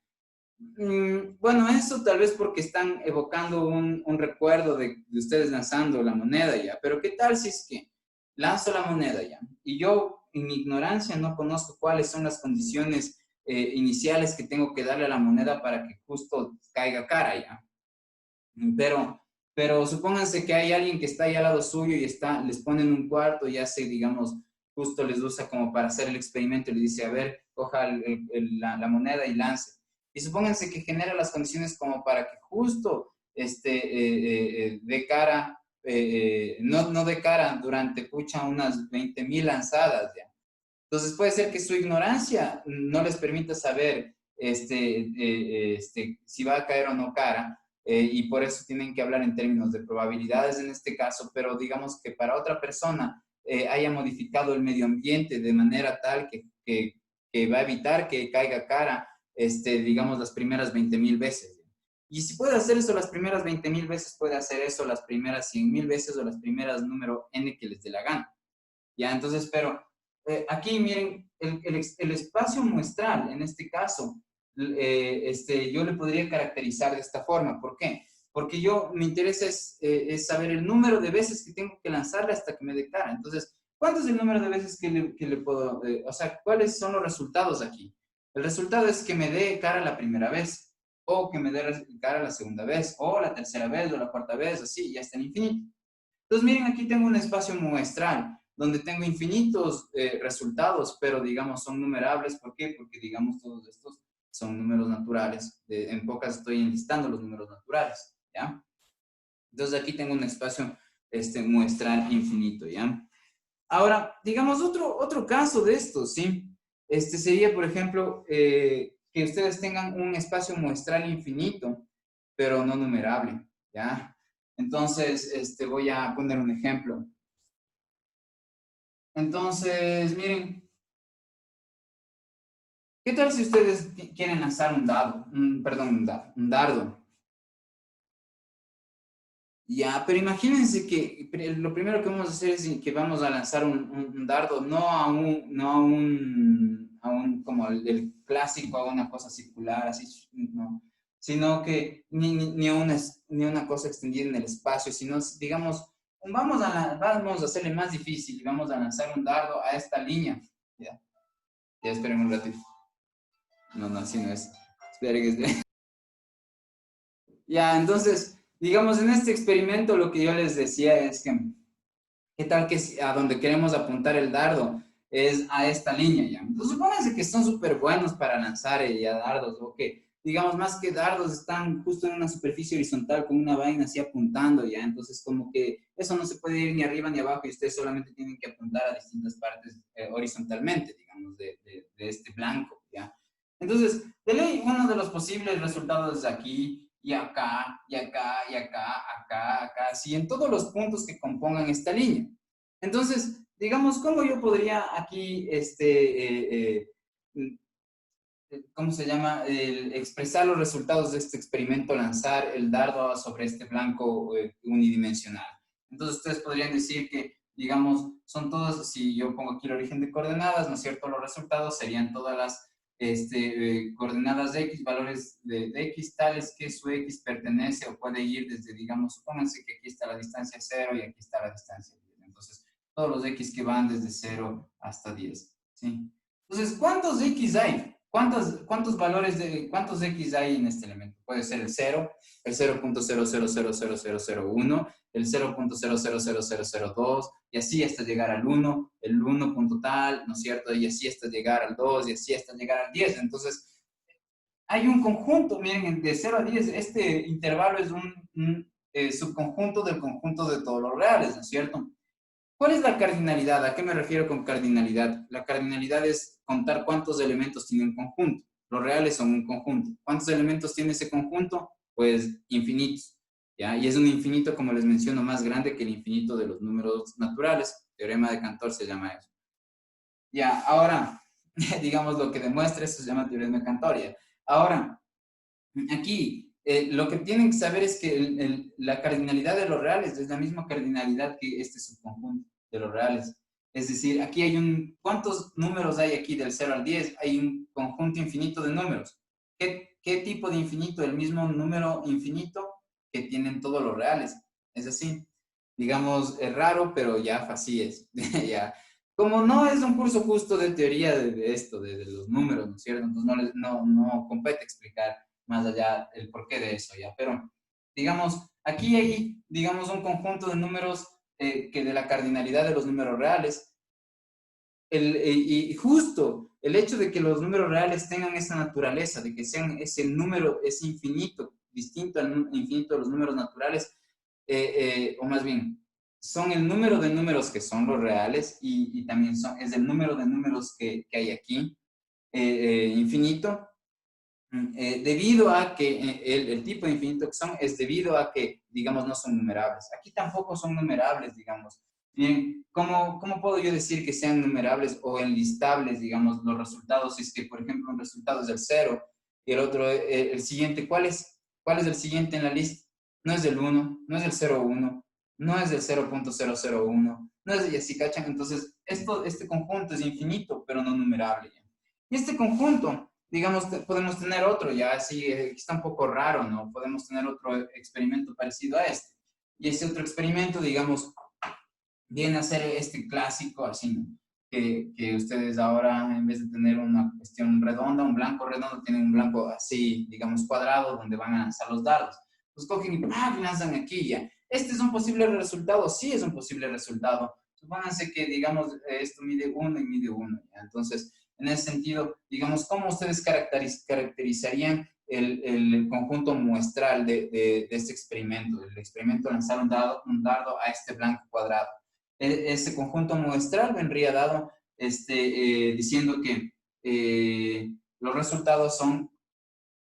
Bueno, eso tal vez porque están evocando un recuerdo de ustedes lanzando la moneda ya, pero ¿qué tal si es que lanzo la moneda ya? Y yo, en mi ignorancia, no conozco cuáles son las condiciones iniciales que tengo que darle a la moneda para que justo caiga cara ya. Pero, pero supónganse que hay alguien que está ahí al lado suyo y les pone en un cuarto y hace, digamos, justo les usa como para hacer el experimento y le dice, a ver, coja la moneda y lance. Y supónganse que genera las condiciones como para que justo de cara, no de cara durante, pucha, unas 20,000 lanzadas ya. Entonces puede ser que su ignorancia no les permita saber si va a caer o no cara, y por eso tienen que hablar en términos de probabilidades en este caso, pero digamos que para otra persona haya modificado el medio ambiente de manera tal que va a evitar que caiga cara, digamos, las primeras 20,000 veces. Y si puede hacer eso las primeras 20,000 veces, puede hacer eso las primeras 100,000 veces o las primeras número n que les dé la gana. Ya, entonces, pero aquí miren, el espacio muestral, en este caso, yo le podría caracterizar de esta forma. ¿Por qué? Porque mi interés es saber el número de veces que tengo que lanzarle hasta que me dé cara. Entonces, ¿cuánto es el número de veces que le puedo, o sea, cuáles son los resultados aquí? El resultado es que me dé cara la primera vez, o que me dé cara la segunda vez, o la tercera vez, o la cuarta vez, así, y hasta el infinito. Entonces, miren, aquí tengo un espacio muestral donde tengo infinitos resultados, pero digamos son numerables. ¿Por qué? Porque digamos todos estos son números naturales. En pocas estoy enlistando los números naturales, ¿ya? Entonces aquí tengo un espacio muestral infinito, ¿ya? Ahora, digamos otro caso de esto, ¿sí? Sería, por ejemplo, que ustedes tengan un espacio muestral infinito, pero no numerable, ¿ya? Entonces, voy a poner un ejemplo. Entonces, miren, ¿qué tal si ustedes quieren lanzar un dado? Perdón, un dardo. Ya, pero imagínense que lo primero que vamos a hacer es que vamos a lanzar un dardo, no a un como el clásico, a una cosa circular, así, no, sino que ni una cosa extendida en el espacio, sino, digamos, vamos a hacerle más difícil y vamos a lanzar un dardo a esta línea. Ya, ya esperen un ratito. No, así no es. Esperen, esperen. Ya, entonces, digamos, en este experimento lo que yo les decía es que, ¿qué tal que a donde queremos apuntar el dardo es a esta línea ya? Entonces, supónganse que son súper buenos para lanzar ya dardos, o que, digamos, más que dardos están justo en una superficie horizontal con una vaina así apuntando ya. Entonces, como que eso no se puede ir ni arriba ni abajo y ustedes solamente tienen que apuntar a distintas partes horizontalmente, digamos, de este blanco, ¿ya? Entonces, de ley, uno de los posibles resultados es aquí, y acá, y acá, y acá, acá, acá, así, en todos los puntos que compongan esta línea. Entonces, digamos, ¿cómo yo podría aquí, ¿cómo se llama? Expresar los resultados de este experimento, lanzar el dardo sobre este blanco unidimensional. Entonces, ustedes podrían decir que, digamos, son todos, si yo pongo aquí el origen de coordenadas, ¿no es cierto? Los resultados serían todas las coordenadas de X, valores de X, tales que su X pertenece o puede ir desde, digamos, supónganse que aquí está la distancia 0 y aquí está la distancia 10. Entonces, todos los X que van desde 0 hasta 10, ¿sí? Entonces, ¿cuántos X hay? ¿Cuántos valores cuántos X hay en este elemento? Puede ser el 0, el 0.00000001, el 0.000002, y así hasta llegar al 1, el 1 punto tal, ¿no es cierto? Y así hasta llegar al 2, y así hasta llegar al 10. Entonces, hay un conjunto, miren, de 0 a 10, este intervalo es un subconjunto del conjunto de todos los reales, ¿no es cierto? ¿Cuál es la cardinalidad? ¿A qué me refiero con cardinalidad? La cardinalidad es contar cuántos elementos tiene un conjunto. Los reales son un conjunto. ¿Cuántos elementos tiene ese conjunto? Pues infinitos, ¿ya? Y es un infinito, como les menciono, más grande que el infinito de los números naturales. Teorema de Cantor se llama eso. Ya, ahora, digamos lo que demuestra, eso se llama teorema de Cantor, ¿ya? Ahora, aquí, lo que tienen que saber es que la cardinalidad de los reales es la misma cardinalidad que este subconjunto de los reales. Es decir, aquí hay ¿cuántos números hay aquí del 0 al 10? Hay un conjunto infinito de números. ¿Qué tipo de infinito? El mismo número infinito que tienen todos los reales. Es así. Digamos, es raro, pero ya así es. Ya. Como no es un curso justo de teoría de esto, de los números, ¿no es cierto? Entonces no compete explicar más allá el porqué de eso, ¿ya? Pero, digamos, aquí hay, digamos, un conjunto de números que de la cardinalidad de los números reales. Y justo el hecho de que los números reales tengan esa naturaleza, de que sean ese número, ese infinito, distinto al infinito de los números naturales, o más bien, son el número de números que son los reales y también es el número de números que hay aquí, infinito, debido a que el tipo de infinito que son es debido a que, digamos, no son numerables. Aquí tampoco son numerables, digamos. Bien, ¿cómo puedo yo decir que sean numerables o enlistables, digamos, los resultados? Si es que, por ejemplo, un resultado es del 0 y el otro, el siguiente, ¿cuál es el siguiente en la lista? No es del 1, no es del 0,1, no es del 0.001, no es de, y así, ¿cachan? Entonces, este conjunto es infinito, pero no numerable. Y este conjunto, digamos, podemos tener otro, ya así, está un poco raro, ¿no? Podemos tener otro experimento parecido a este. Y ese otro experimento, digamos, viene a ser este clásico, así, ¿no? Que ustedes ahora, en vez de tener una cuestión redonda, un blanco redondo, tienen un blanco así, digamos, cuadrado, donde van a lanzar los dardos. Pues cogen y lanzan aquí ya. ¿Este es un posible resultado? Sí es un posible resultado. Supónganse que, digamos, esto mide 1 y mide 1. Entonces, en ese sentido, digamos, ¿cómo ustedes caracterizarían el conjunto muestral de este experimento? El experimento lanzar un dardo a este blanco cuadrado. Ese conjunto muestral vendría dado diciendo que los resultados son,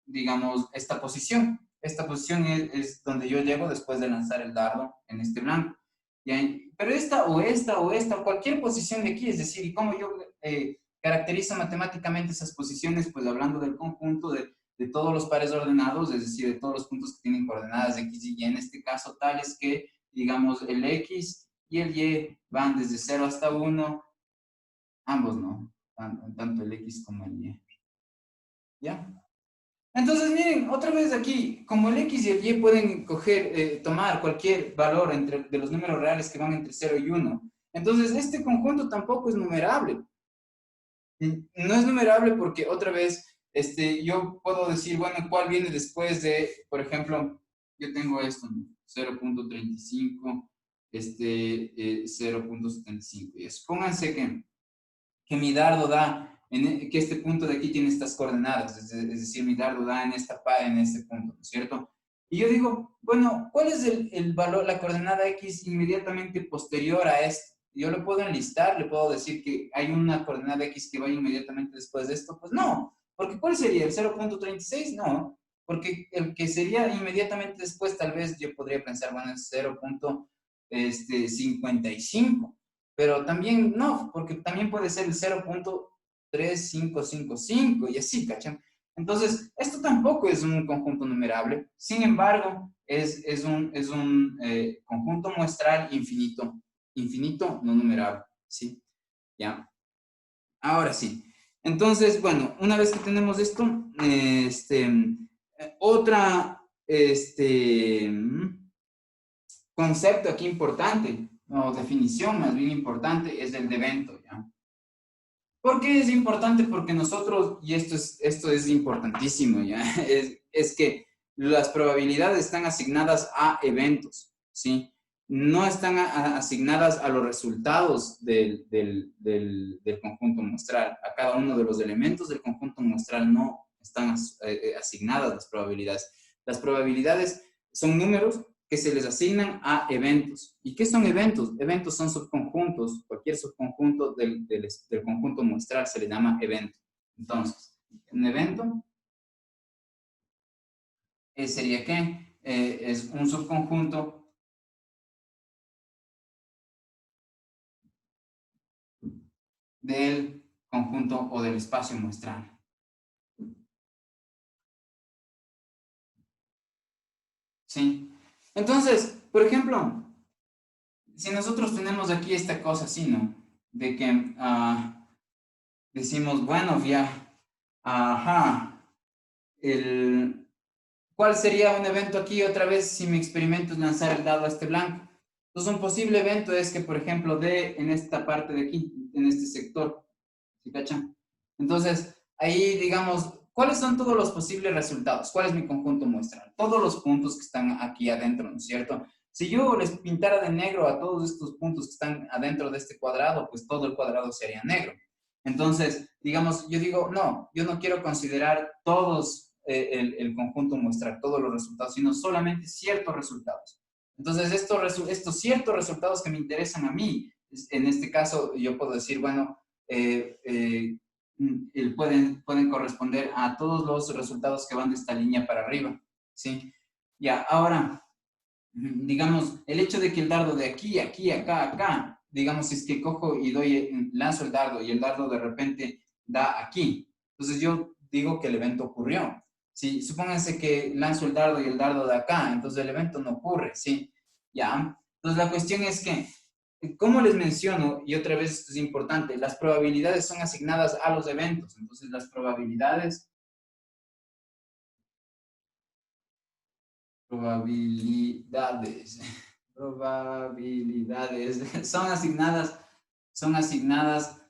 digamos, esta posición. Esta posición es donde yo llego después de lanzar el dardo en este blanco. Pero esta o esta o esta, cualquier posición de aquí, es decir, ¿y cómo yo caracterizo matemáticamente esas posiciones? Pues hablando del conjunto de todos los pares ordenados, es decir, de todos los puntos que tienen coordenadas X y Y, en este caso tales que, digamos, el X y el Y van desde 0 hasta 1, ambos no, tanto el X como el Y. ¿Ya? Entonces, miren, otra vez aquí, como el X y el Y pueden tomar cualquier valor de los números reales que van entre 0 y 1, entonces este conjunto tampoco es numerable. No es numerable porque, otra vez, yo puedo decir, bueno, ¿cuál viene después de, por ejemplo, yo tengo esto, ¿no? 0.35, 0.75. Y supónganse que mi dardo da, que este punto de aquí tiene estas coordenadas, es decir, mi dardo da en este punto, ¿no es cierto? Y yo digo, bueno, ¿cuál es el valor, la coordenada X inmediatamente posterior a esto? Yo lo puedo enlistar, le puedo decir que hay una coordenada X que va inmediatamente después de esto. Pues no, Porque ¿cuál sería? ¿El 0.36? No, porque el que sería inmediatamente después, tal vez yo podría pensar, bueno, es 0.55, pero también no, porque también puede ser el 0.3555 y así, ¿cachan? Entonces, esto tampoco es un conjunto numerable, sin embargo, es un conjunto muestral infinito, infinito no numerable, ¿sí? ¿Ya? Ahora sí. Entonces, bueno, una vez que tenemos esto, otra, concepto aquí importante, o definición más bien importante, es el de evento, ¿ya? ¿Por qué es importante? Porque nosotros, y esto es importantísimo, ¿ya? Es que las probabilidades están asignadas a eventos, ¿sí? No están asignadas a los resultados del conjunto muestral. A cada uno de los elementos del conjunto muestral no están asignadas las probabilidades. Las probabilidades son números que se les asignan a eventos. ¿Y qué son eventos? Eventos son subconjuntos. Cualquier subconjunto del conjunto muestral se le llama evento. Entonces, un evento sería que es un subconjunto del conjunto o del espacio muestral. ¿Sí? Entonces, por ejemplo, si nosotros tenemos aquí esta cosa así, ¿no? De que decimos, bueno, ya, ajá, ¿cuál sería un evento aquí otra vez si mi experimento es lanzar el dado a este blanco? Entonces, un posible evento es que, por ejemplo, dé en esta parte de aquí, en este sector. ¿Sí cachan? Entonces, ahí, digamos, ¿cuáles son todos los posibles resultados? ¿Cuál es mi conjunto muestral? Todos los puntos que están aquí adentro, ¿no es cierto? Si yo les pintara de negro a todos estos puntos que están adentro de este cuadrado, pues todo el cuadrado sería negro. Entonces, digamos, yo digo, no, yo no quiero considerar todos el conjunto muestral, todos los resultados, sino solamente ciertos resultados. Entonces, estos ciertos resultados que me interesan a mí, en este caso, yo puedo decir, bueno, pueden corresponder a todos los resultados que van de esta línea para arriba, ¿sí? Ya, ahora, digamos, el hecho de que el dardo de aquí, aquí, acá, acá, digamos, si es que cojo y lanzo el dardo y el dardo de repente da aquí, entonces yo digo que el evento ocurrió. ¿Sí? Supónganse que lanzo el dardo y el dardo de acá, entonces el evento no ocurre, ¿sí? ¿Ya? Entonces la cuestión es que, como les menciono, y otra vez esto es importante, las probabilidades son asignadas a los eventos, entonces las probabilidades, probabilidades son asignadas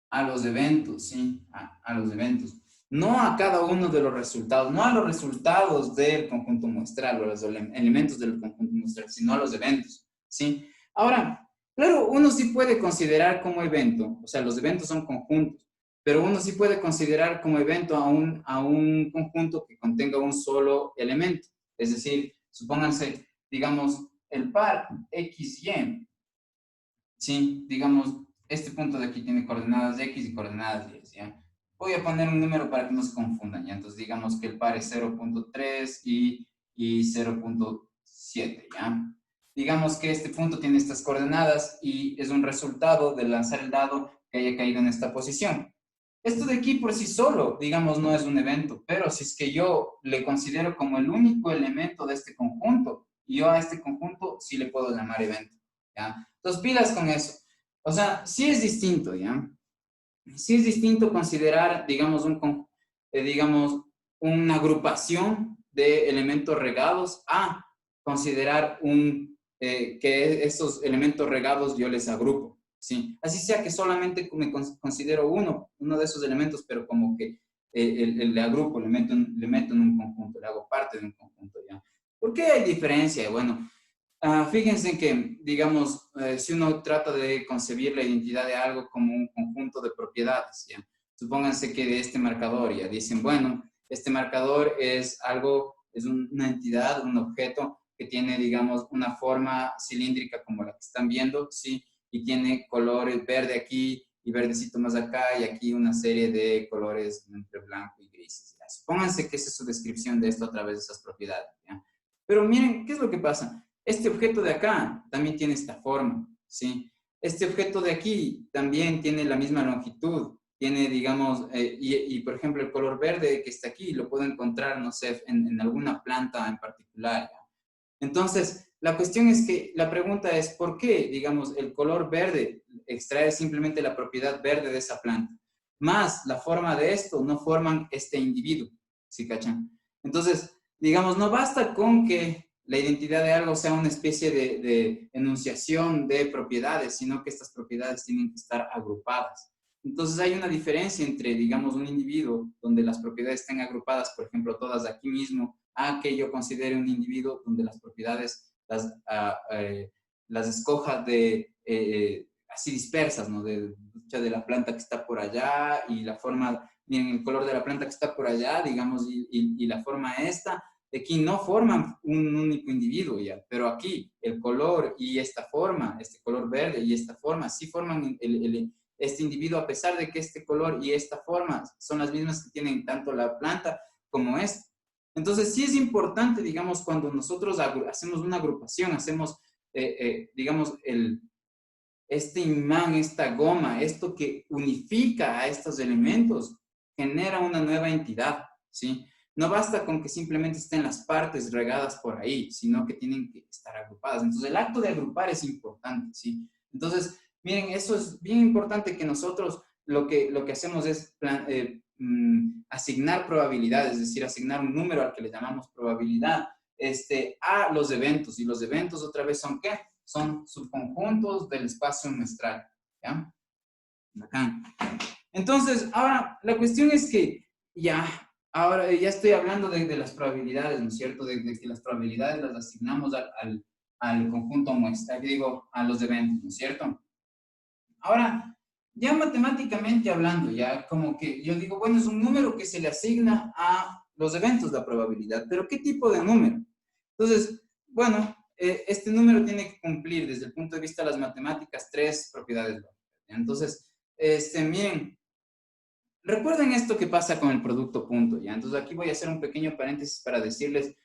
a los eventos, ¿sí? A los eventos. No a cada uno de los resultados, no a los resultados del conjunto muestral o los elementos del conjunto muestral, sino a los eventos, ¿sí? Ahora, claro, uno sí puede considerar como evento, o sea, los eventos son conjuntos, pero uno sí puede considerar como evento a un conjunto que contenga un solo elemento. Es decir, supónganse, digamos, el par X, Y, ¿sí? Digamos, este punto de aquí tiene coordenadas X y coordenadas Y, ¿ya? Voy a poner un número para que no se confundan, ¿ya? Entonces, digamos que el par es 0.3 y 0.7, ¿ya? Digamos que este punto tiene estas coordenadas y es un resultado de lanzar el dado que haya caído en esta posición. Esto de aquí por sí solo, digamos, no es un evento, pero si es que yo le considero como el único elemento de este conjunto, yo a este conjunto sí le puedo llamar evento, ¿ya? Entonces, pilas con eso. O sea, sí es distinto, ¿ya? Sí es distinto considerar, digamos, una agrupación de elementos regados a considerar que esos elementos regados yo les agrupo, ¿sí? Así sea que solamente me considero uno de esos elementos, pero como que le agrupo, le meto en un conjunto, le hago parte de un conjunto, ¿ya? ¿Por qué hay diferencia? Bueno, fíjense que, digamos, si uno trata de concebir la identidad de algo como un conjunto de propiedades, ¿ya? Supónganse que de este marcador, ya dicen, bueno, este marcador es algo, es una entidad, un objeto que tiene, digamos, una forma cilíndrica como la que están viendo, ¿sí? Y tiene colores verde aquí y verdecito más acá, y aquí una serie de colores entre blanco y grises. ¿Ya? Supónganse que esa es su descripción de esto a través de esas propiedades. ¿Ya? Pero miren, ¿qué es lo que pasa? Este objeto de acá también tiene esta forma, ¿sí? Este objeto de aquí también tiene la misma longitud, tiene, digamos, por ejemplo, el color verde que está aquí lo puedo encontrar, no sé, en alguna planta en particular. ¿Ya? Entonces, la cuestión es que la pregunta es, ¿por qué, digamos, el color verde extrae simplemente la propiedad verde de esa planta? Más la forma de esto no forman este individuo, ¿sí cachan? Entonces, digamos, no basta con que la identidad de algo sea una especie de enunciación de propiedades, sino que estas propiedades tienen que estar agrupadas. Entonces hay una diferencia entre, digamos, un individuo donde las propiedades estén agrupadas, por ejemplo, todas aquí mismo, a que yo considere un individuo donde las propiedades las escoja así dispersas, ¿no? De la planta que está por allá y la forma, miren, el color de la planta que está por allá, digamos, y la forma esta, de aquí no forman un único individuo ya, pero aquí el color y esta forma, este color verde y esta forma, sí forman este individuo, a pesar de que este color y esta forma son las mismas que tienen tanto la planta como esta. Entonces, sí es importante, digamos, cuando nosotros hacemos una agrupación, hacemos, digamos, este imán, esta goma, esto que unifica a estos elementos, genera una nueva entidad, ¿sí? No basta con que simplemente estén las partes regadas por ahí, sino que tienen que estar agrupadas. Entonces, el acto de agrupar es importante, ¿sí? Entonces, miren, eso es bien importante que nosotros lo que hacemos es asignar probabilidades, es decir, asignar un número al que le llamamos probabilidad a los eventos. Y los eventos otra vez son ¿qué? Son subconjuntos del espacio muestral. ¿Ya? Bacán. Entonces, ahora, la cuestión es que ahora ya estoy hablando de las probabilidades, ¿no es cierto? De que las probabilidades las asignamos al conjunto muestral, digo, a los eventos, ¿no es cierto? Ahora, ya matemáticamente hablando, ya como que yo digo, bueno, es un número que se le asigna a los eventos la probabilidad, pero ¿qué tipo de número? Entonces, bueno, este número tiene que cumplir desde el punto de vista de las matemáticas tres propiedades lógicas. Entonces, miren, recuerden esto que pasa con el producto punto, ¿ya? Entonces aquí voy a hacer un pequeño paréntesis para decirles,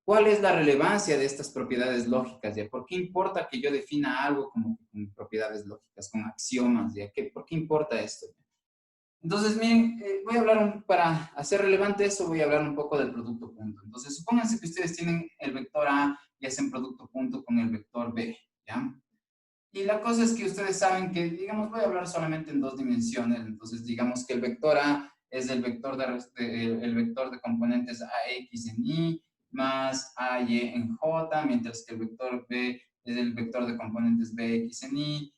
¿cuál es la relevancia de estas propiedades lógicas, ya? ¿Por qué importa que yo defina algo como con propiedades lógicas, con axiomas, ya? ¿Por qué importa esto? Entonces, miren, voy a hablar, para hacer relevante eso, voy a hablar un poco del producto punto. Entonces, supónganse que ustedes tienen el vector A y hacen producto punto con el vector B, ¿ya? Y la cosa es que ustedes saben que, digamos, voy a hablar solamente en dos dimensiones. Entonces, digamos que el vector A es el vector de componentes AX en Y más AY en J, mientras que el vector B es el vector de componentes BX en Y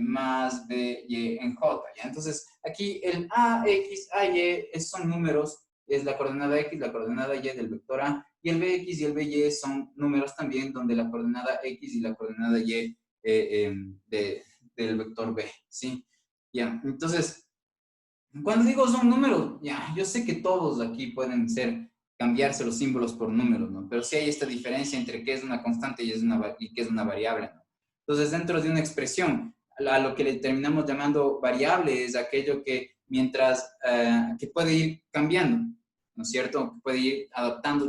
más BY en J. ¿Ya? Entonces, aquí el AX, AY son números, es la coordenada X, la coordenada Y del vector A, y el BX y el BY son números también donde la coordenada X y la coordenada Y del vector B, ¿sí? Ya, entonces, cuando digo son números, ya, yo sé que todos aquí pueden cambiarse los símbolos por números, ¿no? Pero sí hay esta diferencia entre qué es una constante y qué es una variable, ¿no? Entonces, dentro de una expresión, a lo que le terminamos llamando variable es aquello que que puede ir cambiando, ¿no es cierto? Puede ir adaptando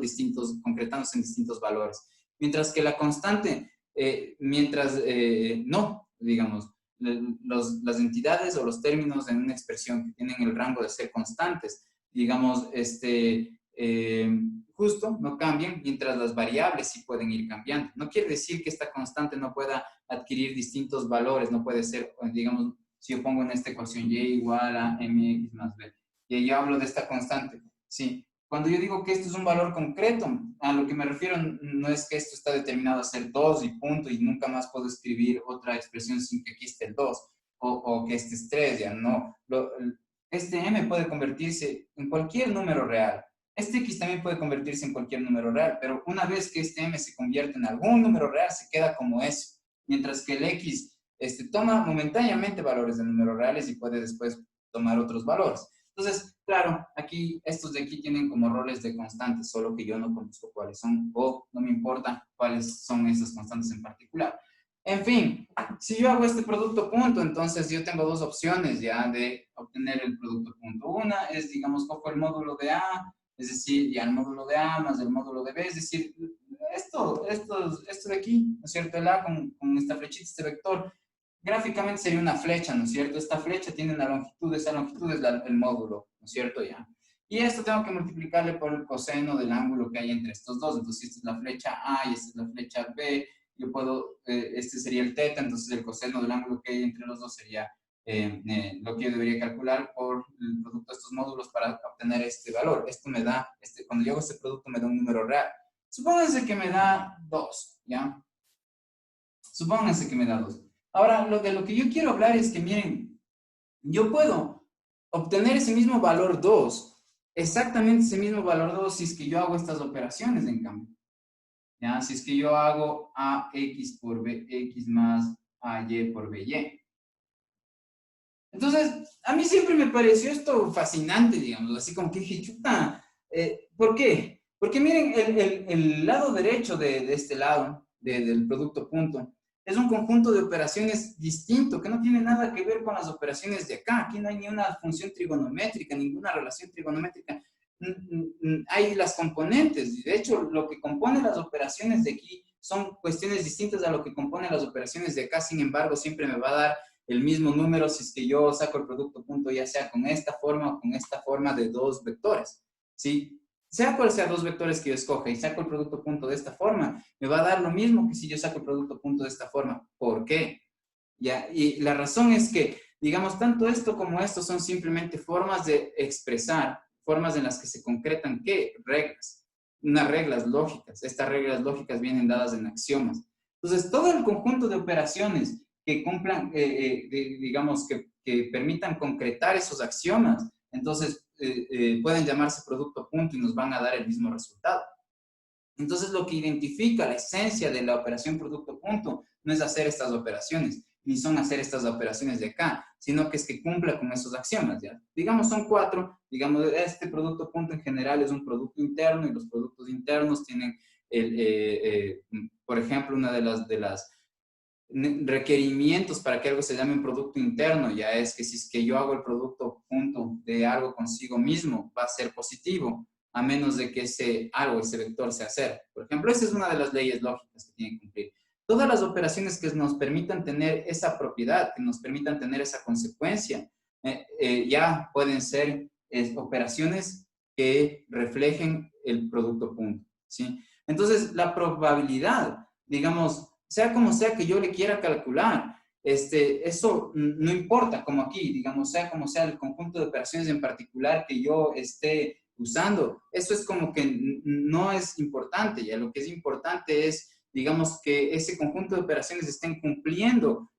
concretándose en distintos valores. Mientras que la constante no, digamos, las entidades o los términos en una expresión que tienen el rango de ser constantes, digamos, justo no cambian, mientras las variables sí pueden ir cambiando. No quiere decir que esta constante no pueda adquirir distintos valores, no puede ser, digamos, si yo pongo en esta ecuación y igual a mx más b, y yo hablo de esta constante, sí. Cuando yo digo que esto es un valor concreto, a lo que me refiero no es que esto está determinado a ser 2 y punto y nunca más puedo escribir otra expresión sin que aquí esté el 2 o que este es 3, ya no. Este m puede convertirse en cualquier número real. Este x también puede convertirse en cualquier número real, pero una vez que este m se convierte en algún número real, se queda como eso. Mientras que el x toma momentáneamente valores de números reales y puede después tomar otros valores. Entonces, claro, aquí, estos de aquí tienen como roles de constantes, solo que yo no conozco cuáles son, o no me importa cuáles son esas constantes en particular. En fin, si yo hago este producto punto, entonces yo tengo dos opciones ya de obtener el producto punto. Una es, digamos, cojo el módulo de A, es decir, ya el módulo de A más el módulo de B, es decir, esto de aquí, ¿no es cierto? El A con esta flechita, este vector, gráficamente sería una flecha, ¿no es cierto? Esta flecha tiene una longitud, esa longitud es el módulo, ¿no es cierto? Ya. Y esto tengo que multiplicarle por el coseno del ángulo que hay entre estos dos. Entonces, esta es la flecha A y esta es la flecha B. Yo puedo, este sería el teta, entonces el coseno del ángulo que hay entre los dos sería lo que yo debería calcular por el producto de estos módulos para obtener este valor. Esto me da, cuando yo hago este producto me da un número real. Supónganse que me da 2, ¿ya? Supónganse que me da 2. Ahora, de lo que yo quiero hablar es que, miren, yo puedo obtener ese mismo valor 2, exactamente ese mismo valor 2, si es que yo hago estas operaciones, en cambio. ¿Ya? Si es que yo hago AX por BX más AY por BY. Entonces, a mí siempre me pareció esto fascinante, digamos, así como que dije, chuta, ¿por qué? Porque miren, el lado derecho de este lado, del producto punto, es un conjunto de operaciones distinto, que no tiene nada que ver con las operaciones de acá. Aquí no hay ni una función trigonométrica, ninguna relación trigonométrica. Hay las componentes, y de hecho, lo que compone las operaciones de aquí son cuestiones distintas a lo que compone las operaciones de acá. Sin embargo, siempre me va a dar el mismo número si es que yo saco el producto punto, ya sea con esta forma o con esta forma de dos vectores, ¿sí? Sea cual sea dos vectores que yo escoja y saco el producto punto de esta forma, me va a dar lo mismo que si yo saco el producto punto de esta forma. ¿Por qué? ¿Ya? Y la razón es que, digamos, tanto esto como esto son simplemente formas de expresar, formas en las que se concretan, ¿qué? Reglas. Unas reglas lógicas. Estas reglas lógicas vienen dadas en axiomas. Entonces, todo el conjunto de operaciones que cumplan, digamos, que permitan concretar esos axiomas, entonces pueden llamarse producto punto y nos van a dar el mismo resultado. Entonces, lo que identifica la esencia de la operación producto punto no es hacer estas operaciones, ni son hacer estas operaciones de acá, sino que es que cumpla con esos axiomas, ¿ya? Digamos, son 4, digamos, este producto punto en general es un producto interno y los productos internos tienen, por ejemplo, una de las requerimientos para que algo se llame un producto interno ya es que si es que yo hago el producto punto de algo consigo mismo, va a ser positivo, a menos de que ese algo, ese vector sea cero. Por ejemplo, esa es una de las leyes lógicas que tiene que cumplir. Todas las operaciones que nos permitan tener esa propiedad, que nos permitan tener esa consecuencia, ya pueden ser operaciones que reflejen el producto punto, ¿sí? Entonces, la probabilidad, digamos, sea como sea que yo le quiera calcular, eso no importa, como aquí, digamos, sea como sea el conjunto de operaciones en particular que yo esté usando, eso es como que no es importante, ya lo que es importante es, digamos, que ese conjunto de operaciones estén cumpliendo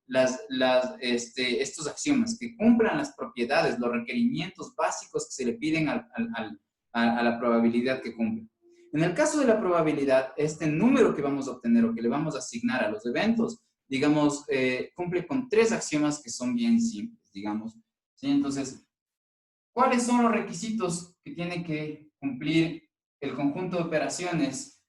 estos axiomas, que cumplan las propiedades, los requerimientos básicos que se le piden a la probabilidad que cumpla. En el caso de la probabilidad, este número que vamos a obtener o que le vamos a asignar a los eventos, digamos, cumple con 3 axiomas que son bien simples, digamos. ¿Sí? Entonces, ¿cuáles son los requisitos que tiene que cumplir el conjunto de operaciones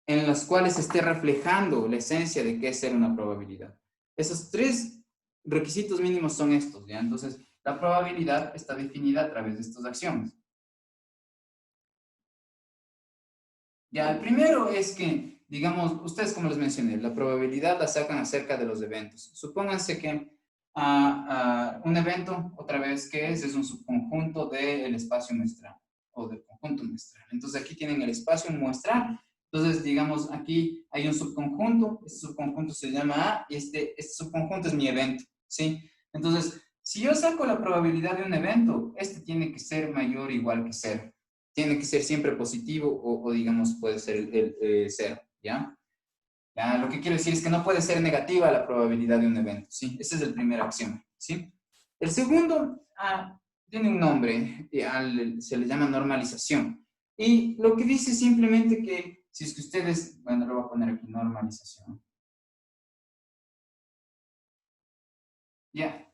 en las cuales se esté reflejando la esencia de qué es ser una probabilidad? Esos 3 requisitos mínimos son estos, ¿ya? Entonces, la probabilidad está definida a través de estos axiomas. Ya, el primero es que, digamos, ustedes como les mencioné, la probabilidad la sacan acerca de los eventos. Supónganse que un evento, otra vez, ¿qué es? Es un subconjunto del espacio muestral o del conjunto muestral. Entonces aquí tienen el espacio muestral. Entonces, digamos, aquí hay un subconjunto, este subconjunto se llama A y este subconjunto es mi evento, ¿sí? Entonces, si yo saco la probabilidad de un evento, este tiene que ser mayor o igual que 0. Tiene que ser siempre positivo o digamos, puede ser el 0, ¿ya? ¿Ya? Lo que quiero decir es que no puede ser negativa la probabilidad de un evento, ¿sí? Ese es el primer axioma, ¿sí? El segundo tiene un nombre, se le llama normalización. Y lo que dice simplemente que si es que ustedes, bueno, lo voy a poner aquí, normalización. Ya.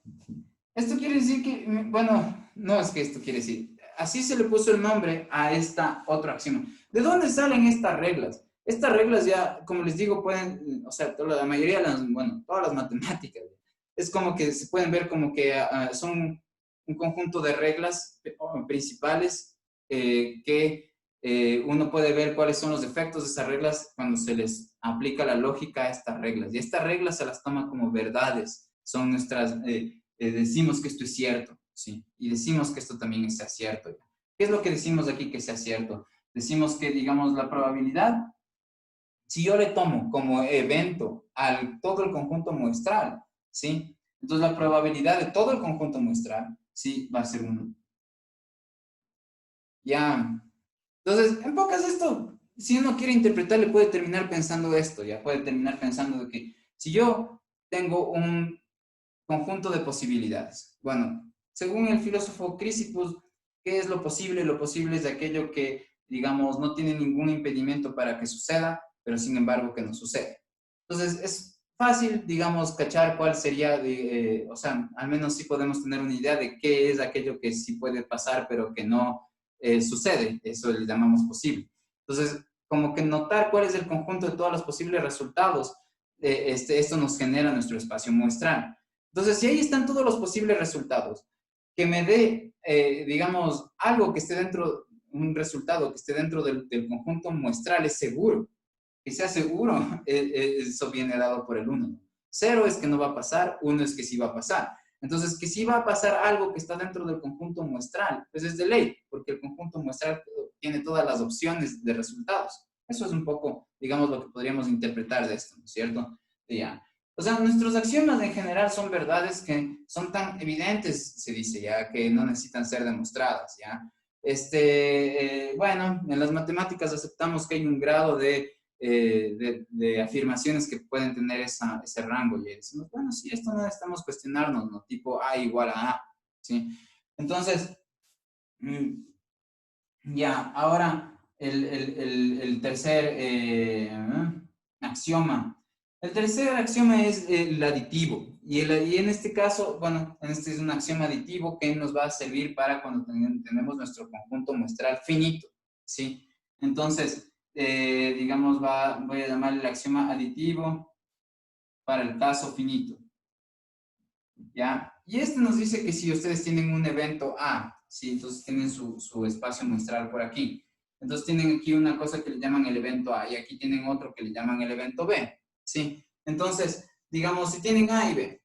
Esto quiere decir que, bueno, no es que esto quiere decir, así se le puso el nombre a esta otra axioma. ¿De dónde salen estas reglas? Estas reglas ya, como les digo, pueden, o sea, la mayoría de las, bueno, todas las matemáticas, es como que se pueden ver como que son un conjunto de reglas principales que uno puede ver cuáles son los efectos de esas reglas cuando se les aplica la lógica a estas reglas. Y estas reglas se las toma como verdades, son nuestras, decimos que esto es cierto, ¿sí? Y decimos que esto también sea cierto. ¿Qué es lo que decimos aquí que sea cierto? Decimos que, digamos, la probabilidad, si yo le tomo como evento al todo el conjunto muestral, ¿sí? Entonces la probabilidad de todo el conjunto muestral, sí, va a ser 1. Ya. Entonces, en pocas esto, si uno quiere interpretarle, puede terminar pensando esto, ya puede terminar pensando de que si yo tengo un conjunto de posibilidades, bueno, según el filósofo Chrysippus, ¿qué es lo posible? Lo posible es de aquello que, digamos, no tiene ningún impedimento para que suceda, pero sin embargo que no sucede. Entonces, es fácil, digamos, cachar cuál sería, o sea, al menos sí podemos tener una idea de qué es aquello que sí puede pasar, pero que no sucede. Eso le llamamos posible. Entonces, como que notar cuál es el conjunto de todos los posibles resultados, esto nos genera nuestro espacio muestral. Entonces, si ahí están todos los posibles resultados, que me dé, digamos, algo que esté dentro, un resultado que esté dentro del conjunto muestral es seguro. Que sea seguro, eso viene dado por el 1. 0 es que no va a pasar, 1 es que sí va a pasar. Entonces, que sí va a pasar algo que está dentro del conjunto muestral, pues es de ley, porque el conjunto muestral tiene todas las opciones de resultados. Eso es un poco, digamos, lo que podríamos interpretar de esto, ¿no es cierto? Ya. O sea, nuestros axiomas en general son verdades que son tan evidentes, se dice ya, que no necesitan ser demostradas, ¿ya? Bueno, en las matemáticas aceptamos que hay un grado de afirmaciones que pueden tener ese rango. Y decimos, bueno, sí, esto no necesitamos cuestionarnos, ¿no? Tipo A igual a A, ¿sí? Entonces, ya, ahora el tercer axioma. El tercer axioma es el aditivo. Y en este caso, bueno, en este es un axioma aditivo que nos va a servir para cuando tenemos nuestro conjunto muestral finito, ¿sí? Entonces, digamos, voy a llamar el axioma aditivo para el caso finito, ¿ya? Y este nos dice que si ustedes tienen un evento A, ¿sí? Entonces tienen su espacio muestral por aquí. Entonces tienen aquí una cosa que le llaman el evento A y aquí tienen otro que le llaman el evento B, ¿sí? Entonces, digamos, si tienen A y B,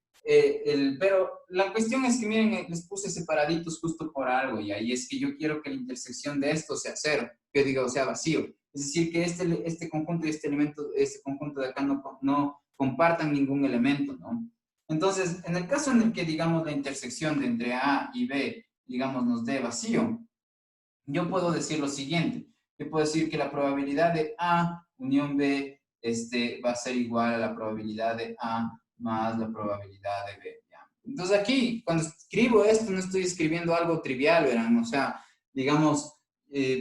pero la cuestión es que, miren, les puse separaditos justo por algo, y ahí es que yo quiero que la intersección de esto sea 0, que digo, sea vacío. Es decir, que este conjunto y este elemento, este conjunto de acá no compartan ningún elemento, ¿no? Entonces, en el caso en el que, digamos, la intersección de entre A y B, digamos, nos dé vacío, yo puedo decir lo siguiente. Yo puedo decir que la probabilidad de A unión B va a ser igual a la probabilidad de A más la probabilidad de B. ¿Ya? Entonces aquí, cuando escribo esto, no estoy escribiendo algo trivial, ¿verdad? O sea, digamos,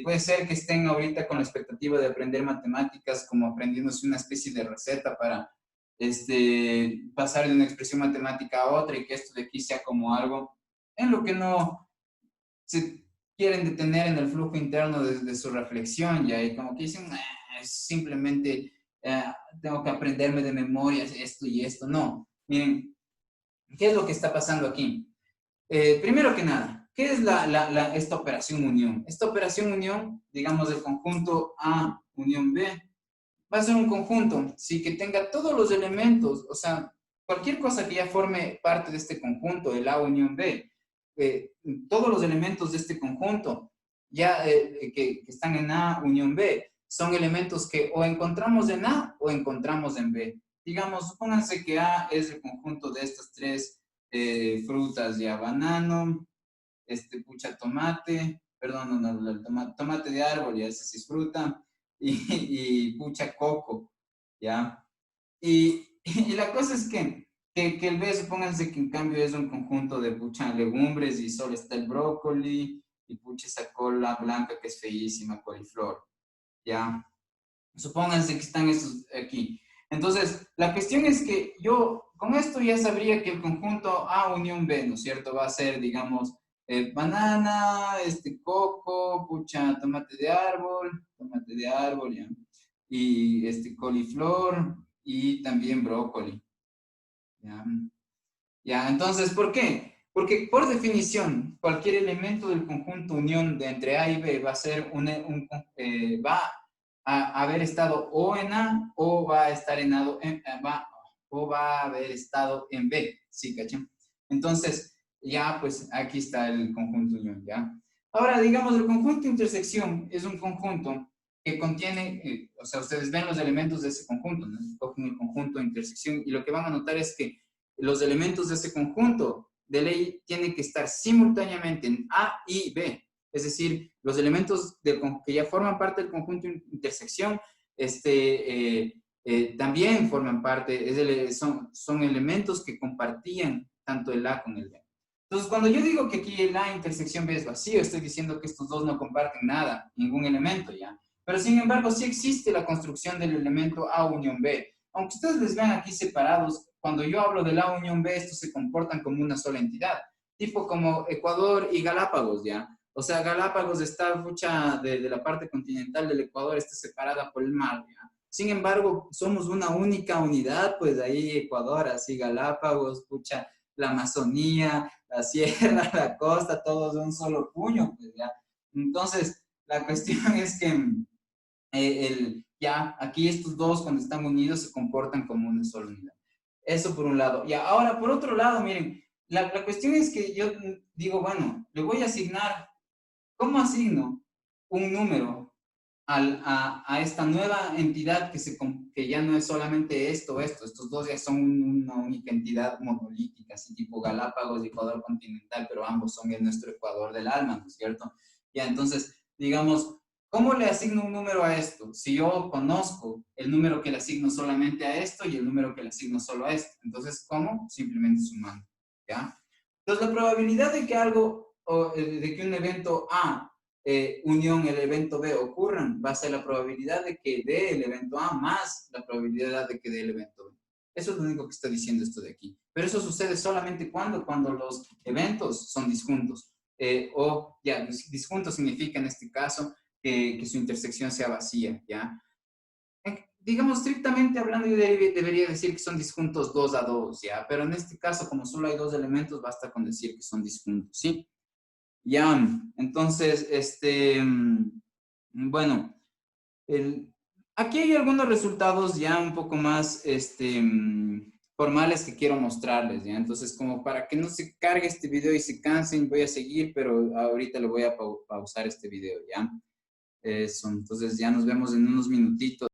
puede ser que estén ahorita con la expectativa de aprender matemáticas, como aprendiéndose una especie de receta para pasar de una expresión matemática a otra y que esto de aquí sea como algo en lo que no se quieren detener en el flujo interno de su reflexión, ya, y como que dicen, simplemente tengo que aprenderme de memoria esto y esto. No, miren, ¿qué es lo que está pasando aquí? Primero que nada, ¿qué es esta operación unión? Esta operación unión, digamos, del conjunto A unión B, va a ser un conjunto, sí, que tenga todos los elementos, o sea, cualquier cosa que ya forme parte de este conjunto, el A unión B, eh, todos los elementos de este conjunto, ya que están en A unión B, son elementos que o encontramos en A o encontramos en B. Digamos, supónganse que A es el conjunto de estas tres frutas, ya banano, tomate, perdón, no, el tomate de árbol, ya ese sí es fruta, y pucha coco, ¿ya? Y la cosa es que el B, supónganse que en cambio es un conjunto de pucha legumbres y solo está el brócoli y pucha esa cola blanca que es feísima, coliflor, ¿ya? Supónganse que están estos aquí. Entonces, la cuestión es que yo con esto ya sabría que el conjunto A unión B, ¿no es cierto? Va a ser, digamos, banana, coco, pucha, tomate de árbol, ya. y coliflor y también brócoli. ¿Ya? Ya, entonces, ¿por qué? Porque por definición, cualquier elemento del conjunto unión de entre A y B va a ser va a haber estado o en A o va a estar en A, o va a haber estado en B, ¿sí, cachai? Entonces, ya, pues aquí está el conjunto unión, ¿ya? Ahora, digamos, el conjunto intersección es un conjunto que contiene, o sea, ustedes ven los elementos de ese conjunto, ¿no? Cogen el conjunto de intersección y lo que van a notar es que los elementos de ese conjunto de ley tienen que estar simultáneamente en A y B. Es decir, los elementos que ya forman parte del conjunto de intersección también forman parte, son elementos que compartían tanto el A con el B. Entonces, cuando yo digo que aquí el A intersección B es vacío, estoy diciendo que estos dos no comparten nada, ningún elemento ya. Pero sin embargo, sí existe la construcción del elemento A unión B. Aunque ustedes les vean aquí separados, cuando yo hablo de la unión B, estos se comportan como una sola entidad, tipo como Ecuador y Galápagos, ¿ya? O sea, Galápagos está mucha de la parte continental del Ecuador, está separada por el mar, ¿ya? Sin embargo, somos una única unidad, pues ahí Ecuador, así Galápagos, pucha, la Amazonía, la sierra, la costa, todos de un solo puño, pues, ¿ya? Entonces, la cuestión es que ya aquí estos dos cuando están unidos se comportan como una sola unidad. Eso por un lado. Y ahora, por otro lado, miren, la cuestión es que yo digo, bueno, le voy a asignar, ¿cómo asigno un número a esta nueva entidad que ya no es solamente estos dos ya son una única entidad monolítica, así tipo Galápagos y Ecuador continental, pero ambos son en nuestro Ecuador del alma, ¿no es cierto? Ya, entonces, digamos, ¿cómo le asigno un número a esto? Si yo conozco el número que le asigno solamente a esto y el número que le asigno solo a esto. Entonces, ¿cómo? Simplemente sumando, ¿ya? Entonces, la probabilidad de que algo, de que un evento A unión el evento B ocurran, va a ser la probabilidad de que dé el evento A más la probabilidad de que dé el evento B. Eso es lo único que está diciendo esto de aquí. Pero eso sucede solamente cuando los eventos son disjuntos. O ya, disjunto significa en este caso que su intersección sea vacía, ¿ya? Digamos, estrictamente hablando, yo debería decir que son disjuntos 2 a 2, ¿ya? Pero en este caso, como solo hay dos elementos, basta con decir que son disjuntos, ¿sí? Ya, entonces, bueno, aquí hay algunos resultados ya un poco más formales que quiero mostrarles, ¿ya? Entonces, como para que no se cargue este video y se cansen, voy a seguir, pero ahorita le voy a pausar este video, ¿ya? Eso, entonces ya nos vemos en unos minutitos.